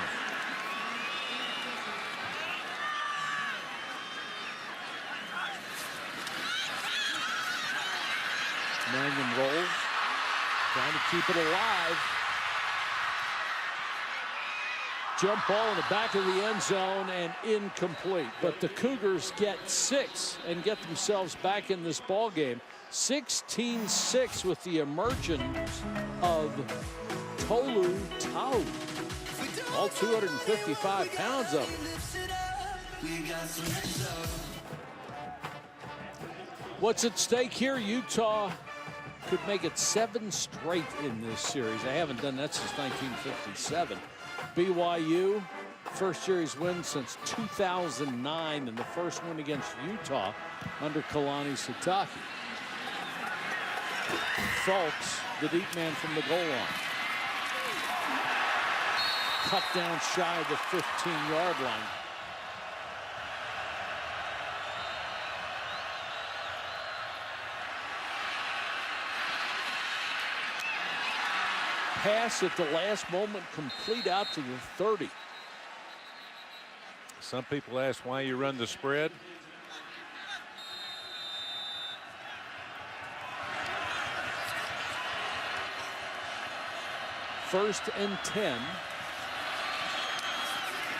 Mangum rolls, trying to keep it alive. Jump ball in the back of the end zone and incomplete. But the Cougars get 6 and get themselves back in this ball game. 16-6 with the emergence of Tolu Tau. All 255 pounds of him. What's at stake here? Utah could make it 7 straight in this series. They haven't done that since 1957. BYU, first series win since 2009, and the first win against Utah under Kalani Sitake. Fultz, the deep man from the goal line. Cut down shy of the 15-yard line. Pass at the last moment, complete out to the 30. Some people ask why you run the spread. First and 10.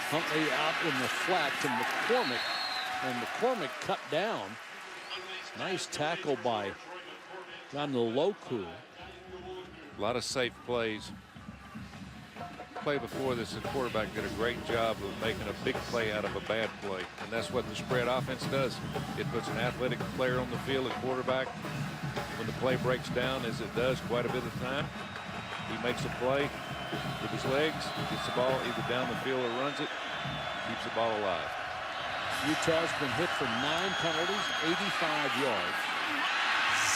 Huntley out in the flat to McCormick, and McCormick cut down. Nice tackle by Ganoloku. A lot of safe plays. Play before this, the quarterback did a great job of making a big play out of a bad play, and that's what the spread offense does. It puts an athletic player on the field at quarterback. When the play breaks down, as it does quite a bit of the time, he makes a play with his legs, gets the ball either down the field or runs it, keeps the ball alive. Utah's been hit for 9 penalties, 85 yards.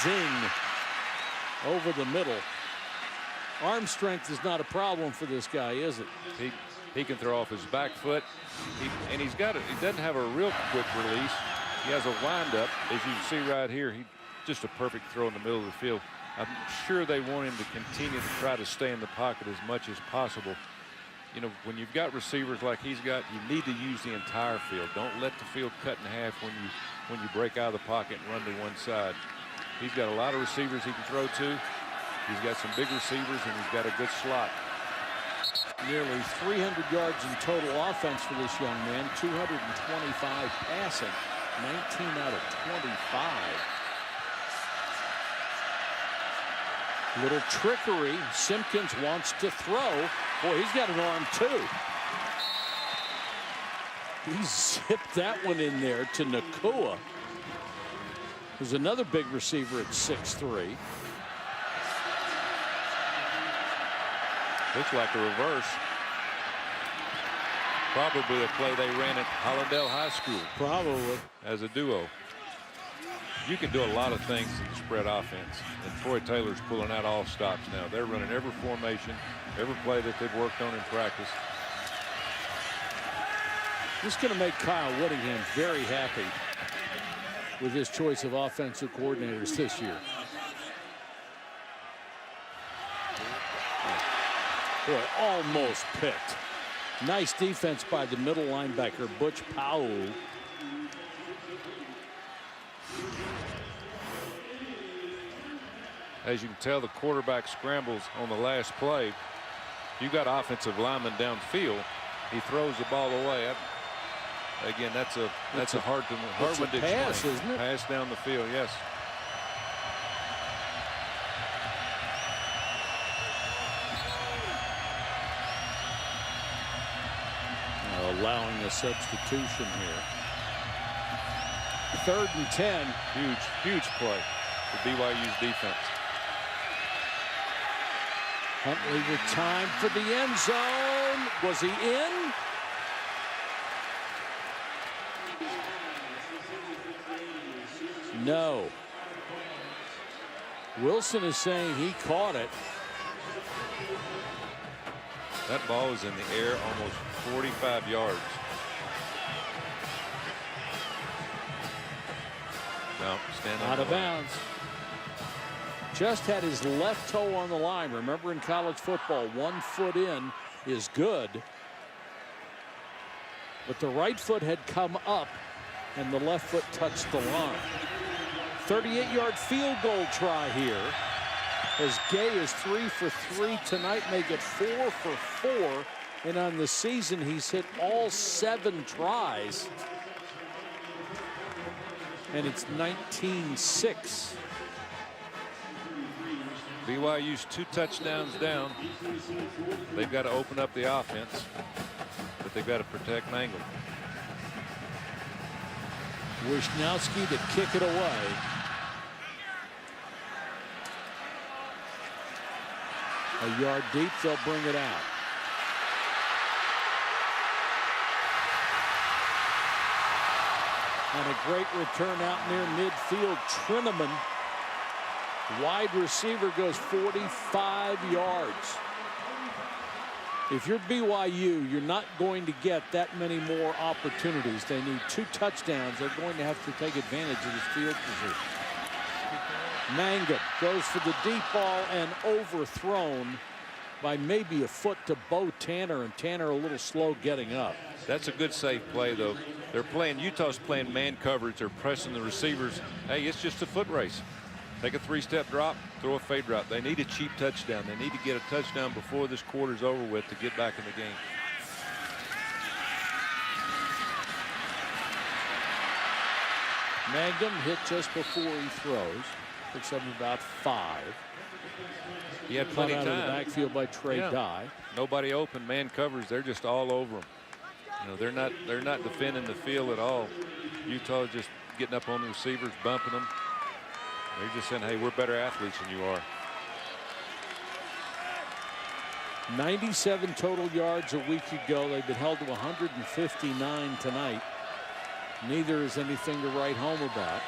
Zing over the middle. Arm strength is not a problem for this guy, is it? He can throw off his back foot, and he doesn't have a real quick release. He has a windup, as you can see right here. He just a perfect throw in the middle of the field. I'm sure they want him to continue to try to stay in the pocket as much as possible. You know, when you've got receivers like he's got, you need to use the entire field. Don't let the field cut in half when you break out of the pocket and run to one side. He's got a lot of receivers he can throw to. He's got some big receivers, and he's got a good slot. Nearly 300 yards in total offense for this young man. 225 passing. 19 out of 25. Little trickery. Simpkins wants to throw. Boy, he's got an arm too. He zipped that one in there to Nakua. There's another big receiver at 6'3". Looks like a reverse. Probably a play they ran at Hollandale High School. Probably. As a duo. You can do a lot of things in the spread offense. And Troy Taylor's pulling out all stops now. They're running every formation, every play that they've worked on in practice. This is going to make Kyle Whittingham very happy with his choice of offensive coordinators this year. Boy, almost picked. Nice defense by the middle linebacker, Butch Powell. As you can tell, the quarterback scrambles on the last play. You got offensive lineman downfield. He throws the ball away. Again, that's a hard one to explain. Pass, isn't it? Pass down the field, yes. allowing a substitution here. 3rd and 10. Huge play for BYU's defense. Huntley with time for the end zone. Was he in? No. Wilson is saying he caught it. That ball was in the air almost 45 yards. No, stand out of bounds. Just had his left toe on the line. Remember, in college football, 1 foot in is good. But the right foot had come up and the left foot touched the line. 38-yard field goal try here. As Gay is 3 for 3 tonight, make it 4 for 4. And on the season, he's hit all 7 tries. And it's 19-6. BYU's 2 touchdowns down. They've got to open up the offense, but they've got to protect Mangum. Wisnowski to kick it away. A yard deep, they'll bring it out. And a great return out near midfield. Trineman, wide receiver, goes 45 yards. If you're BYU, you're not going to get that many more opportunities. They need 2 touchdowns. They're going to have to take advantage of this field position. Mangum goes for the deep ball and overthrown by maybe a foot to Bo Tanner, and Tanner a little slow getting up. That's a good safe play, though. They're playing, Utah's playing man coverage. They're pressing the receivers. Hey, it's just a foot race. Take a 3-step drop, throw a fade route. They need a cheap touchdown. They need to get a touchdown before this quarter's over with to get back in the game. Mangum hit just before he throws. Picks up about 5. He had plenty of out time. Of the backfield by Trey Dye. Nobody open, man covers. They're just all over him. You know, they're not defending the field at all. Utah's just getting up on the receivers, bumping them. They're just saying, hey, we're better athletes than you are. 97 total yards a week ago. They've been held to 159 tonight. Neither is anything to write home about.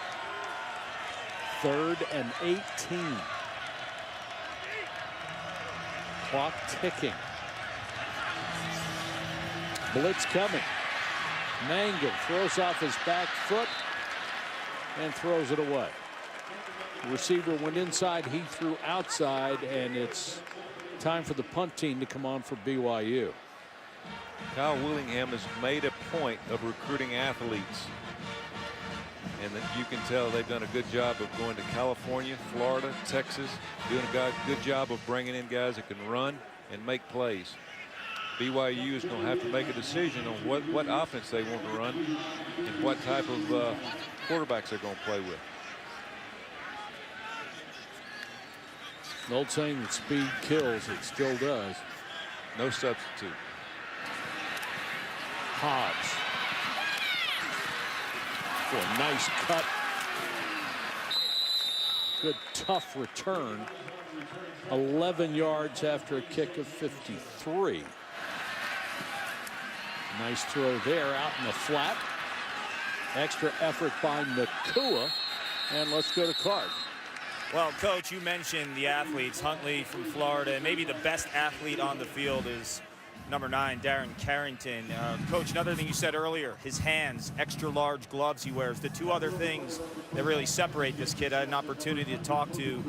3rd and 18. Clock ticking. Blitz coming. Mangum throws off his back foot and throws it away. The receiver went inside, he threw outside, and it's time for the punt team to come on for BYU. Kyle Willingham has made a point of recruiting athletes, and that you can tell they've done a good job of going to California, Florida, Texas, doing a good job of bringing in guys that can run and make plays. BYU is going to have to make a decision on what offense they want to run and what type of quarterbacks they're going to play with. An old saying that speed kills, it still does. No substitute. Hobbs for a nice cut. Good tough return. 11 yards after a kick of 53. Nice throw there out in the flat. Extra effort by Nakua. And let's go to Clark. Well, Coach, you mentioned the athletes. Huntley from Florida, and maybe the best athlete on the field is number 9, Darren Carrington. Coach, another thing you said earlier, his hands, extra large gloves he wears. The 2 other things that really separate this kid. I had an opportunity to talk to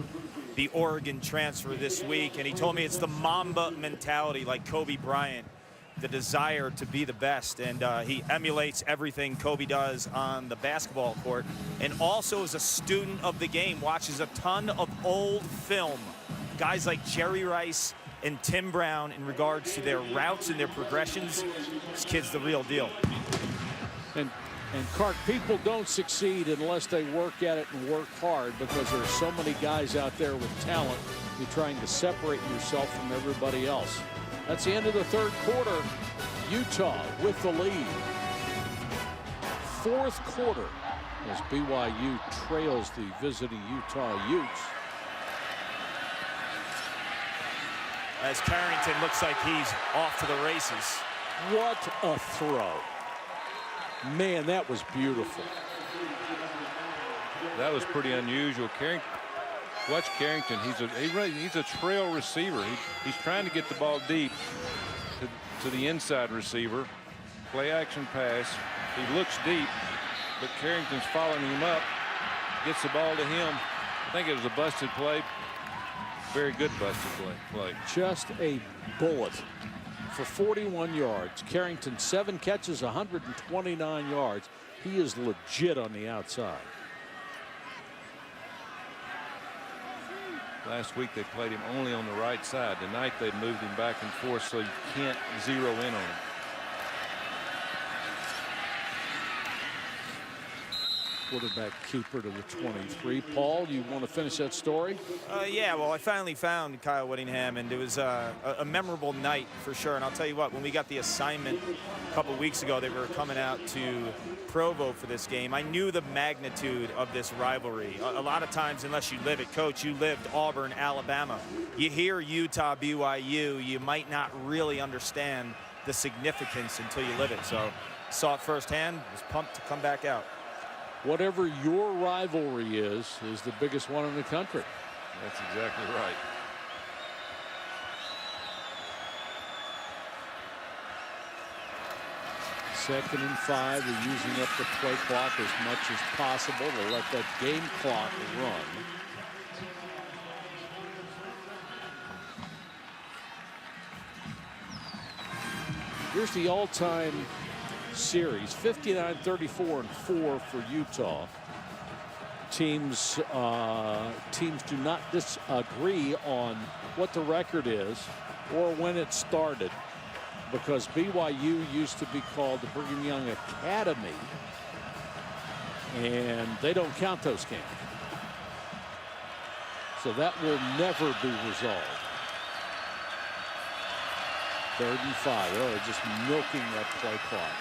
the Oregon transfer this week, and he told me it's the Mamba mentality, like Kobe Bryant, the desire to be the best, and he emulates everything Kobe does on the basketball court, and also is a student of the game, watches a ton of old film. Guys like Jerry Rice and Tim Brown in regards to their routes and their progressions. This kid's the real deal. And Clark, people don't succeed unless they work at it and work hard, because there's so many guys out there with talent. You're trying to separate yourself from everybody else. That's the end of the 3rd quarter. Utah with the lead. Fourth quarter as BYU trails the visiting Utah Utes. As Carrington looks like he's off to the races. What a throw. Man, that was beautiful. That was pretty unusual. Watch Carrington. He's a trail receiver. He's trying to get the ball deep to the inside receiver. Play action pass. He looks deep, but Carrington's following him up. Gets the ball to him. I think it was a busted play. Very good busted play. Just a bullet for 41 yards. Carrington 7 catches, 129 yards. He is legit on the outside. Last week they played him only on the right side. Tonight they moved him back and forth so you can't zero in on him. Quarterback keeper to the 23. Paul, you want to finish that story? Yeah, well, I finally found Kyle Whittingham, and it was a memorable night for sure. And I'll tell you what, when we got the assignment a couple weeks ago, they were coming out to Provo for this game. I knew the magnitude of this rivalry. A lot of times, unless you live it, Coach, you lived Auburn, Alabama. You hear Utah BYU, you might not really understand the significance until you live it. So saw it firsthand, was pumped to come back out. Whatever your rivalry is the biggest one in the country. That's exactly right. Second and 5. They're using up the play clock as much as possible to let that game clock run. Here's the all-time series, 59, 34, and 4 for Utah. Teams do not disagree on what the record is or when it started, because BYU used to be called the Brigham Young Academy, and they don't count those games. So that will never be resolved. 3rd and 5. Oh, they're just milking that play clock.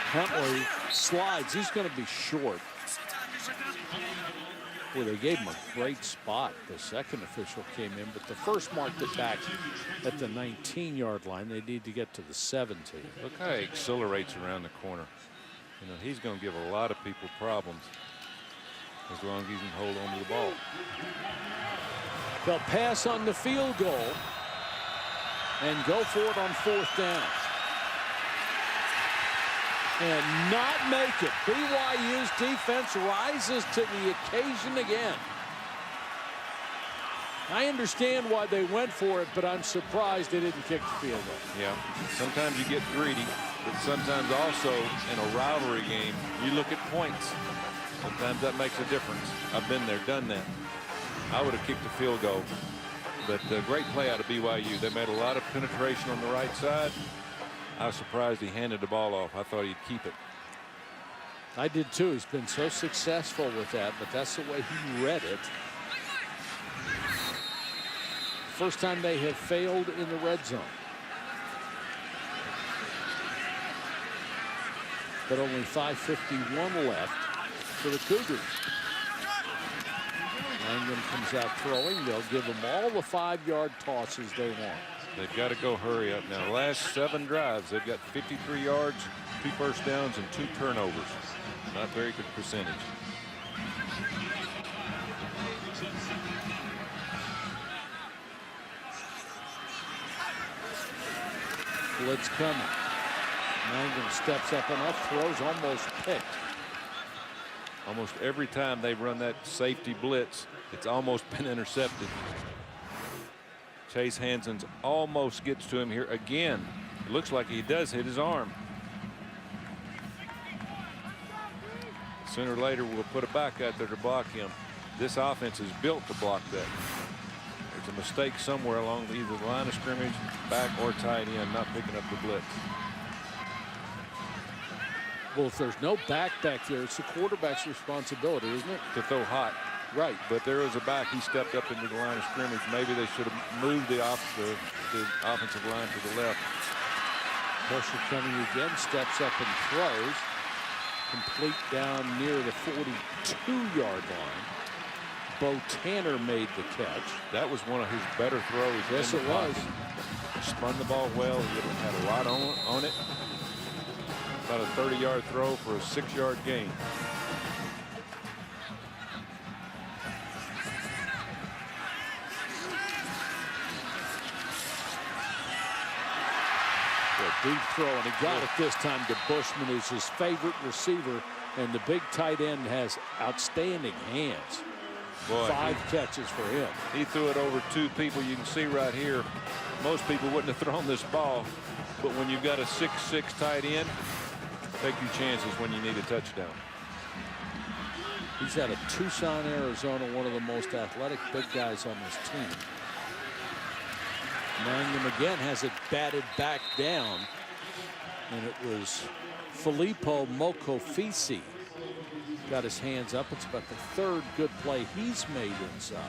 Huntley slides. He's going to be short. Well, they gave him a great spot. The second official came in, but the first marked it back at the 19-yard line. They need to get to the 17. Look how he accelerates around the corner. You know, he's going to give a lot of people problems as long as he can hold on to the ball. They'll pass on the field goal and go for it on 4th down. And not make it. BYU's defense rises to the occasion again. I understand why they went for it, but I'm surprised they didn't kick the field goal. Yeah, sometimes you get greedy, but sometimes also in a rivalry game, you look at points. Sometimes that makes a difference. I've been there, done that. I would have kicked the field goal, but great play out of BYU. They made a lot of penetration on the right side. I was surprised he handed the ball off. I thought he'd keep it. I did too. He's been so successful with that, but that's the way he read it. First time they have failed in the red zone. But only 5:51 left for the Cougars. Mangum comes out throwing. They'll give them all the 5-yard tosses they want. They've got to go hurry up now. Last 7 drives, they've got 53 yards, 2 first downs, and 2 turnovers. Not very good percentage. Blitz coming. Mangum steps up enough, throws, almost picked. Almost every time they run that safety blitz, it's almost been intercepted. Chase Hansen's almost gets to him here again. It looks like he does hit his arm. Sooner or later, we'll put a back out there to block him. This offense is built to block that. There's a mistake somewhere along either the line of scrimmage, back, or tight end, not picking up the blitz. Well, if there's no back there, it's the quarterback's responsibility, isn't it? To throw hot. Right. But there was a back. He stepped up into the line of scrimmage. Maybe they should have moved the offensive line to the left. Pressure coming again. Steps up and throws. Complete down near the 42-yard line. Bo Tanner made the catch. That was one of his better throws. Yes, it was. Spun the ball well. He had a lot on it. About a 30-yard throw for a 6-yard gain. Deep throw, and he got it this time to Bushman, who's his favorite receiver, and the big tight end has outstanding hands. Boy, 5 catches for him. He threw it over 2 people. You can see right here, most people wouldn't have thrown this ball, but when you've got a 6'6" tight end, take your chances when you need a touchdown. He's out of Tucson, Arizona, one of the most athletic big guys on this team. Mangum again has it batted back down, and it was Filippo Mokofisi got his hands up. It's about the 3rd good play he's made inside.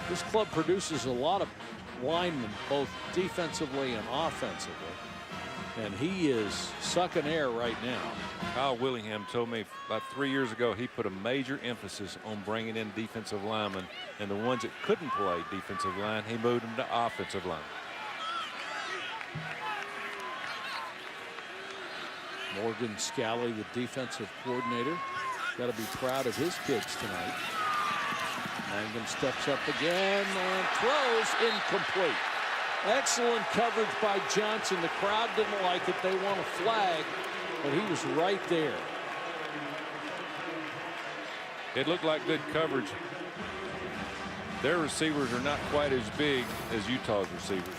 This club produces a lot of linemen, both defensively and offensively, and he is sucking air right now. Kyle Willingham told me about 3 years ago he put a major emphasis on bringing in defensive linemen, and the ones that couldn't play defensive line, he moved them to offensive line. Morgan Scally, the defensive coordinator, got to be proud of his kids tonight. Mangum steps up again and throws incomplete. Excellent coverage by Johnson. The crowd didn't like it. They want a flag, but he was right there. It looked like good coverage. Their receivers are not quite as big as Utah's receivers,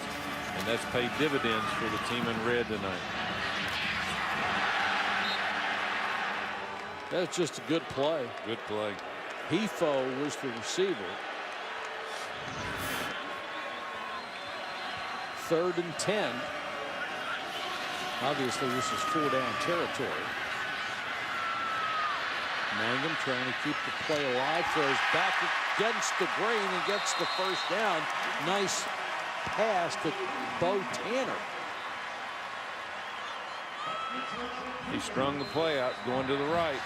and that's paid dividends for the team in red tonight. That's just a good play. Good play. Hefo was the receiver. 3rd and 10. Obviously, this is 4-down territory. Mangum trying to keep the play alive, throws back against the grain and gets the 1st down. Nice pass to Bo Tanner. He strung the play out, going to the right.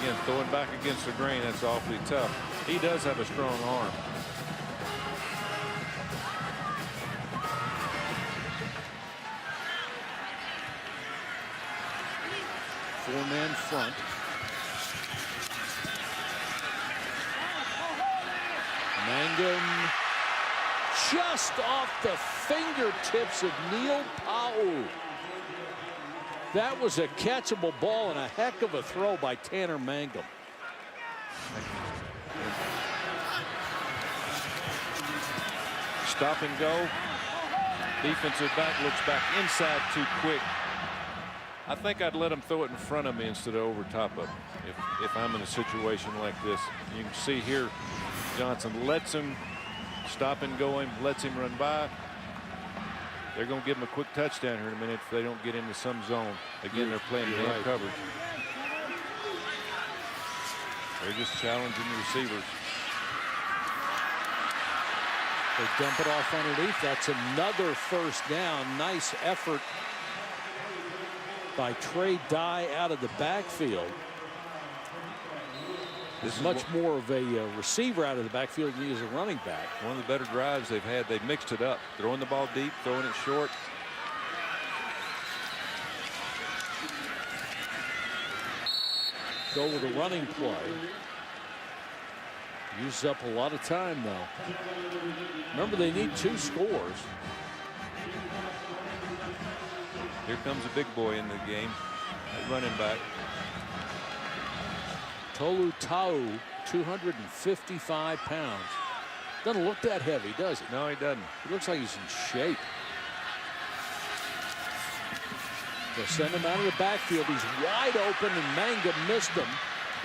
Again, throwing back against the grain, that's awfully tough. He does have a strong arm. Four-man front. Mangum just off the fingertips of Neil Powell. That was a catchable ball and a heck of a throw by Tanner Mangum. Stop and go. Defensive back looks back inside too quick. I think I'd let him throw it in front of me instead of over top of him if I'm in a situation like this. You can see here Johnson lets him stop and go him, lets him run by. They're going to give him a quick touchdown here in a minute if they don't get into some zone. Again, they're playing man coverage. They're just challenging the receivers. They dump it off underneath. That's another 1st down. Nice effort by Trey Dye out of the backfield. This is much more of a receiver out of the backfield than he is a running back. One of the better drives they've had. They mixed it up, throwing the ball deep, throwing it short. Go with a running play. Uses up a lot of time though. Remember, they need 2 scores. Here comes a big boy in the game, running back. Tolu Tau, 255 pounds. Doesn't look that heavy, does he? No, he doesn't. He looks like he's in shape. They'll send him out of the backfield. He's wide open, and Mangum missed him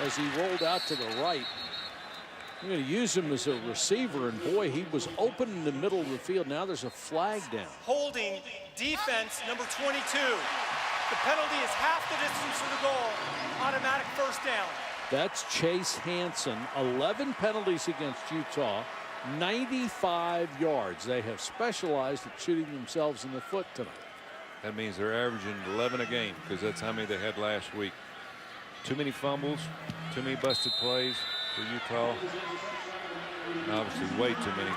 as he rolled out to the right. I'm going to use him as a receiver, and boy, he was open in the middle of the field. Now there's a flag down. Holding defense number 22. The penalty is half the distance to the goal. Automatic 1st down. That's Chase Hansen. 11 penalties against Utah, 95 yards. They have specialized at shooting themselves in the foot tonight. That means they're averaging 11 a game, because that's how many they had last week. Too many fumbles, too many busted plays for Utah. And obviously way too many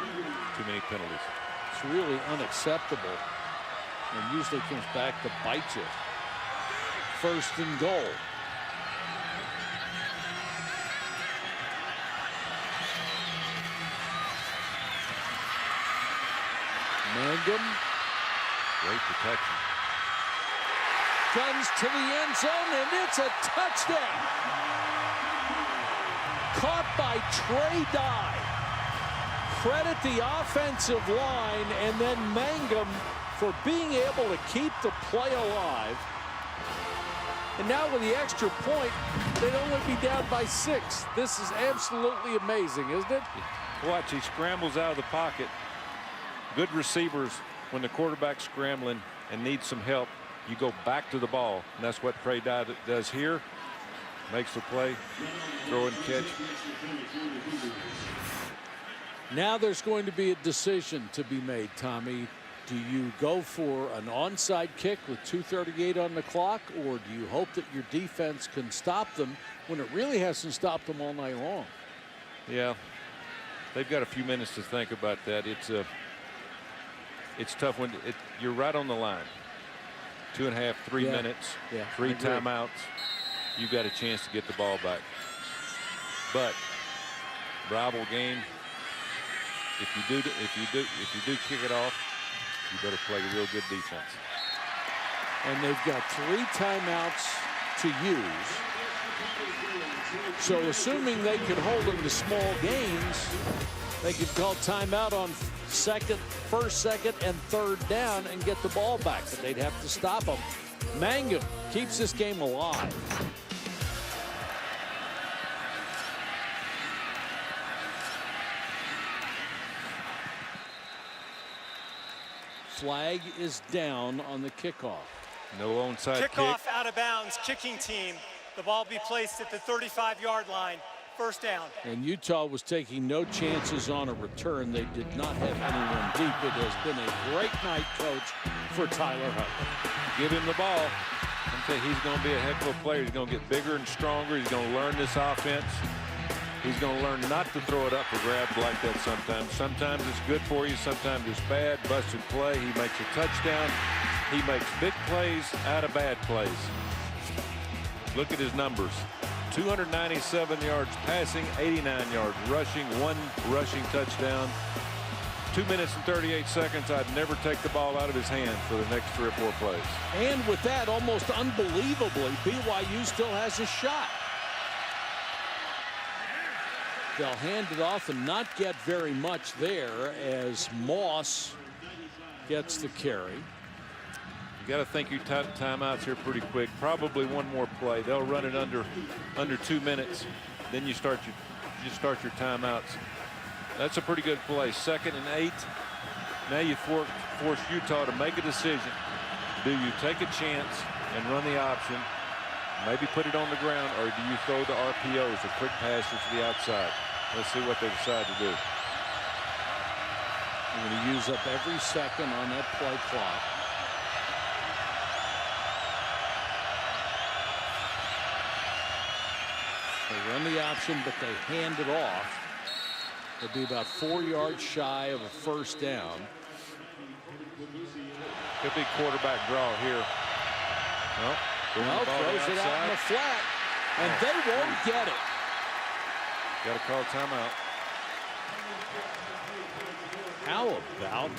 penalties. It's really unacceptable, and usually comes back to bite you. First and goal. Mangum. Great protection. Comes to the end zone, and it's a touchdown. Caught by Trey Dye. Credit the offensive line, and then Mangum for being able to keep the play alive. And now with the extra point, they'd only be down by 6. This is absolutely amazing, isn't it? Watch, he scrambles out of the pocket. Good receivers, when the quarterback's scrambling and needs some help, you go back to the ball. And that's what Trey Dye does here. Makes the play, throw and catch. Now there's going to be a decision to be made, Tommy. Do you go for an onside kick with 2:38 on the clock, or do you hope that your defense can stop them when it really hasn't stopped them all night long? Yeah, they've got a few minutes to think about that. It's tough when you're right on the line. 2.5, 3 minutes, 3 timeouts. You've got a chance to get the ball back. But rival game. If you do kick it off, you better play real good defense. And they've got 3 timeouts to use. So assuming they could hold them to small gains, they could call timeout on first, second, and third down and get the ball back, but they'd have to stop them. Mangum keeps this game alive. Flag is down on the kickoff. No onside kick. Kickoff out of bounds, kicking team. The ball be placed at the 35-yard line. First down. And Utah was taking no chances on a return. They did not have anyone deep. It has been a great night, Coach, for Tyler Hunt. Give him the ball. I'm saying he's going to be a heck of a player. He's going to get bigger and stronger. He's going to learn this offense. He's going to learn not to throw it up for grabs like that sometimes. Sometimes it's good for you. Sometimes it's bad. Busted play. He makes a touchdown. He makes big plays out of bad plays. Look at his numbers. 297 yards passing, 89 yards rushing, 1 rushing touchdown. 2 minutes and 38 seconds. I'd never take the ball out of his hand for the next 3 or 4 plays. And with that, almost unbelievably, BYU still has a shot. They'll hand it off and not get very much there as Moss gets the carry. You got to think your timeouts here pretty quick. Probably 1 more play. They'll run it under 2 minutes. Then you start your timeouts. That's a pretty good play. 2nd and 8. Now you force Utah to make a decision. Do you take a chance and run the option, maybe put it on the ground, or do you throw the RPOs, the quick passes to the outside? Let's see what they decide to do. They're going to use up every second on that play clock. They run the option, but they hand it off. They'll be about 4 yards shy of a first down. Could be quarterback draw here. Well, throws it out in the flat, and they won't get it. Got to call timeout. How about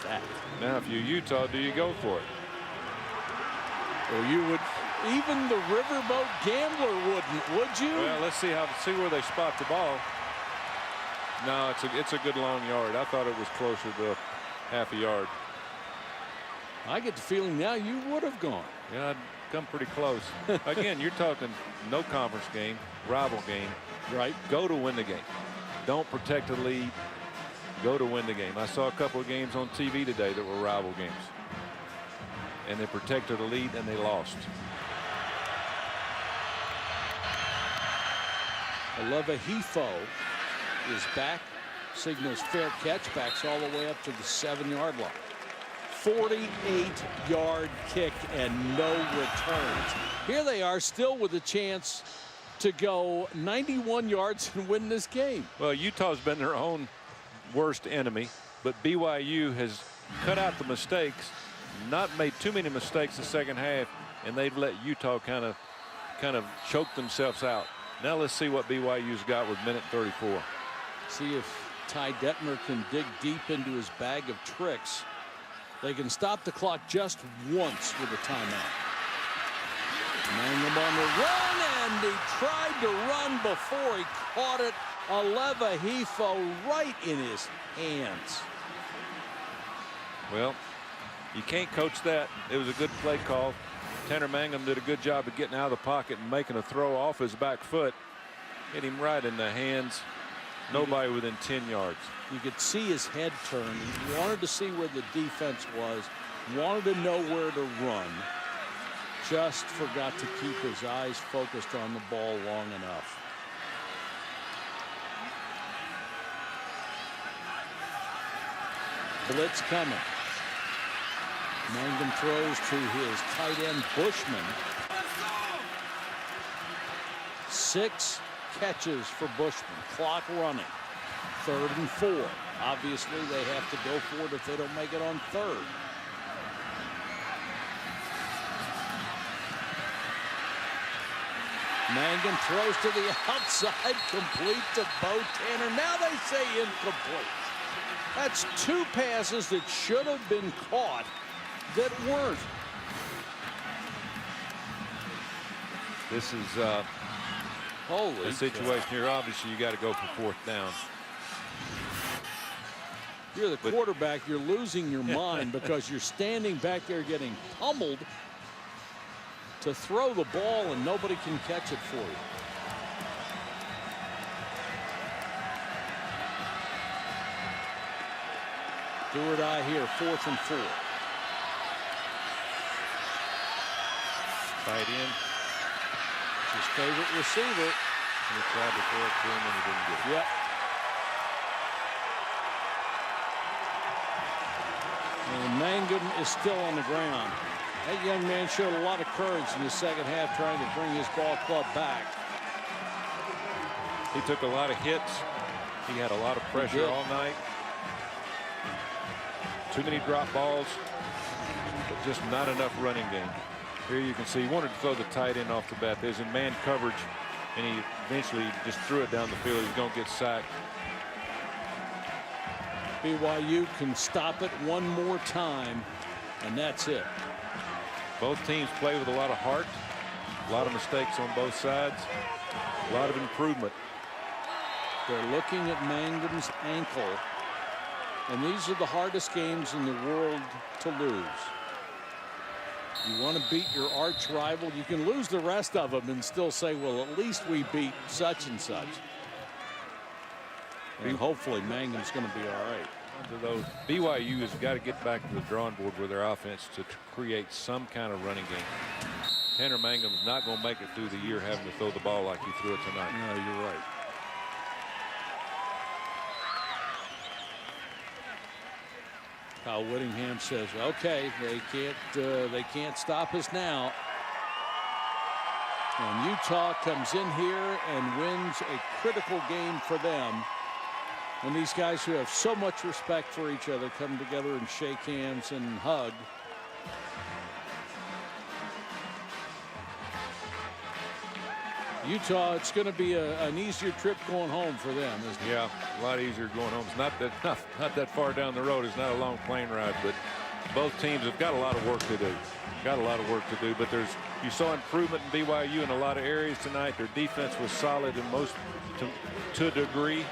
that? Now, if you're Utah, do you go for it? Well, you would. Even the riverboat gambler wouldn't, would you? Well, let's see where they spot the ball. No, it's a good long yard. I thought it was closer to half a yard. I get the feeling now you would have gone. Yeah, I'd come pretty close. Again, you're talking no conference game, rival game. Right. Go to win the game. Don't protect the lead. Go to win the game. I saw a couple of games on TV today that were rival games. And they protected the lead and they lost. LaVell is back, signals fair catch, backs all the way up to the 7-yard line. 48-yard kick and no returns. Here they are still with a chance to go 91 yards and win this game. Well, Utah's been their own worst enemy, but BYU has cut out the mistakes, not made too many mistakes the second half, and they've let Utah kind of choke themselves out. Now let's see what BYU's got with minute 34. See if Ty Detmer can dig deep into his bag of tricks. They can stop the clock just once with a timeout. Mangum on the run, and he tried to run before he caught it. LaVell right in his hands. Well, you can't coach that. It was a good play call. Tanner Mangum did a good job of getting out of the pocket and making a throw off his back foot. Hit him right in the hands. Nobody within 10 yards. You could see his head turn. He wanted to see where the defense was, wanted to know where to run. Just forgot to keep his eyes focused on the ball long enough. Blitz coming. Mangum throws to his tight end Bushman. 6 catches for Bushman. Clock running. 3rd and 4. Obviously, they have to go for it if they don't make it on 3rd. Mangum throws to the outside, complete to Bo Tanner. Now they say incomplete. That's 2 passes that should have been caught that weren't. This is Holy a situation here. Obviously, you got to go for 4th down. You're the quarterback. You're losing your mind because you're standing back there getting pummeled to throw the ball and nobody can catch it for you. Do or die here. 4th and 4. Tight end. His favorite receiver. He tried to throw it to him and he didn't get it. Yep. And Mangum is still on the ground. That young man showed a lot of courage in the second half trying to bring his ball club back. He took a lot of hits. He had a lot of pressure all night. Too many drop balls, but just not enough running game. Here you can see he wanted to throw the tight end off the bat. There's in man coverage, and he eventually just threw it down the field. He's going to get sacked. BYU can stop it one more time, and that's it. Both teams play with a lot of heart, a lot of mistakes on both sides, a lot of improvement. They're looking at Mangum's ankle, and these are the hardest games in the world to lose. You want to beat your arch rival. You can lose the rest of them and still say, well, at least we beat such and such. And hopefully Mangum's going to be all right. Those BYU has got to get back to the drawing board with their offense to create some kind of running game. Tanner Mangum's not going to make it through the year having to throw the ball like he threw it tonight. No, you're right. Kyle Willingham says, okay, they can't stop us now. And Utah comes in here and wins a critical game for them. And these guys who have so much respect for each other come together and shake hands and hug. Utah, it's going to be an easier trip going home for them, isn't it? Yeah, a lot easier going home. It's not that far down the road. It's not a long plane ride, but both teams have got a lot of work to do. But you saw improvement in BYU in a lot of areas tonight. Their defense was solid in most to a degree.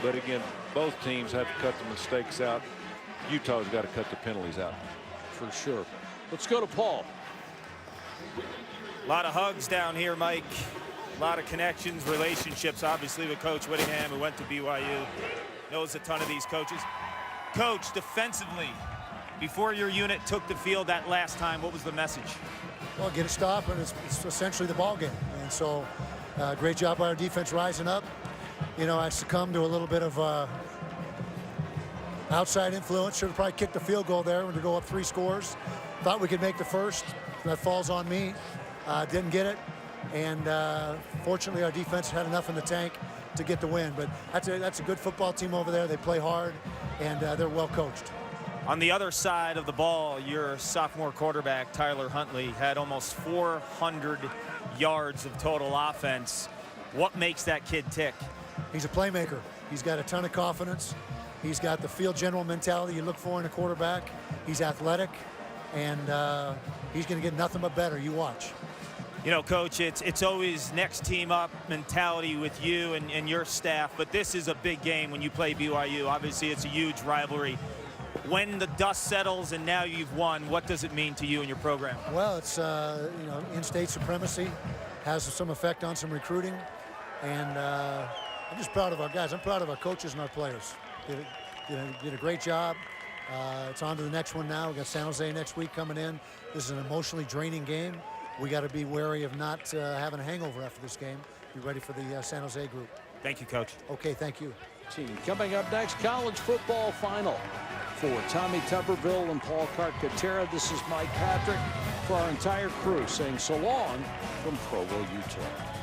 But again, both teams have to cut the mistakes out. Utah's got to cut the penalties out. For sure. Let's go to Paul. A lot of hugs down here, Mike. A lot of connections, relationships, obviously, with Coach Willingham, who went to BYU. Knows a ton of these coaches. Coach, defensively, before your unit took the field that last time, what was the message? Well, get a stop, and it's essentially the ball game. And so Great job by our defense rising up. You know, I succumbed to a little bit of outside influence. Should have probably kicked the field goal there to go up 3 scores. Thought we could make the first. That falls on me. Didn't get it. And fortunately, our defense had enough in the tank to get the win. But that's a good football team over there. They play hard, and they're well coached. On the other side of the ball, your sophomore quarterback, Tyler Huntley, had almost 400 yards of total offense. What makes that kid tick? He's a playmaker. He's got a ton of confidence. He's got the field general mentality you look for in a quarterback. He's athletic, and he's going to get nothing but better. You watch. You know, Coach, it's always next team up mentality with you and your staff, but this is a big game when you play BYU. Obviously, it's a huge rivalry. When the dust settles and now you've won, what does it mean to you and your program? Well, it's, you know, in-state supremacy has some effect on some recruiting, and I'm just proud of our guys. I'm proud of our coaches and our players. Did a great job. It's on to the next one now. We got San Jose next week coming in. This is an emotionally draining game. We got to be wary of not having a hangover after this game. Be ready for the San Jose group. Thank you, Coach. Okay, thank you. Coming up next, college football final. For Tommy Tuberville and Paul Carcaterra, this is Mike Patrick for our entire crew saying so long from Provo, Utah.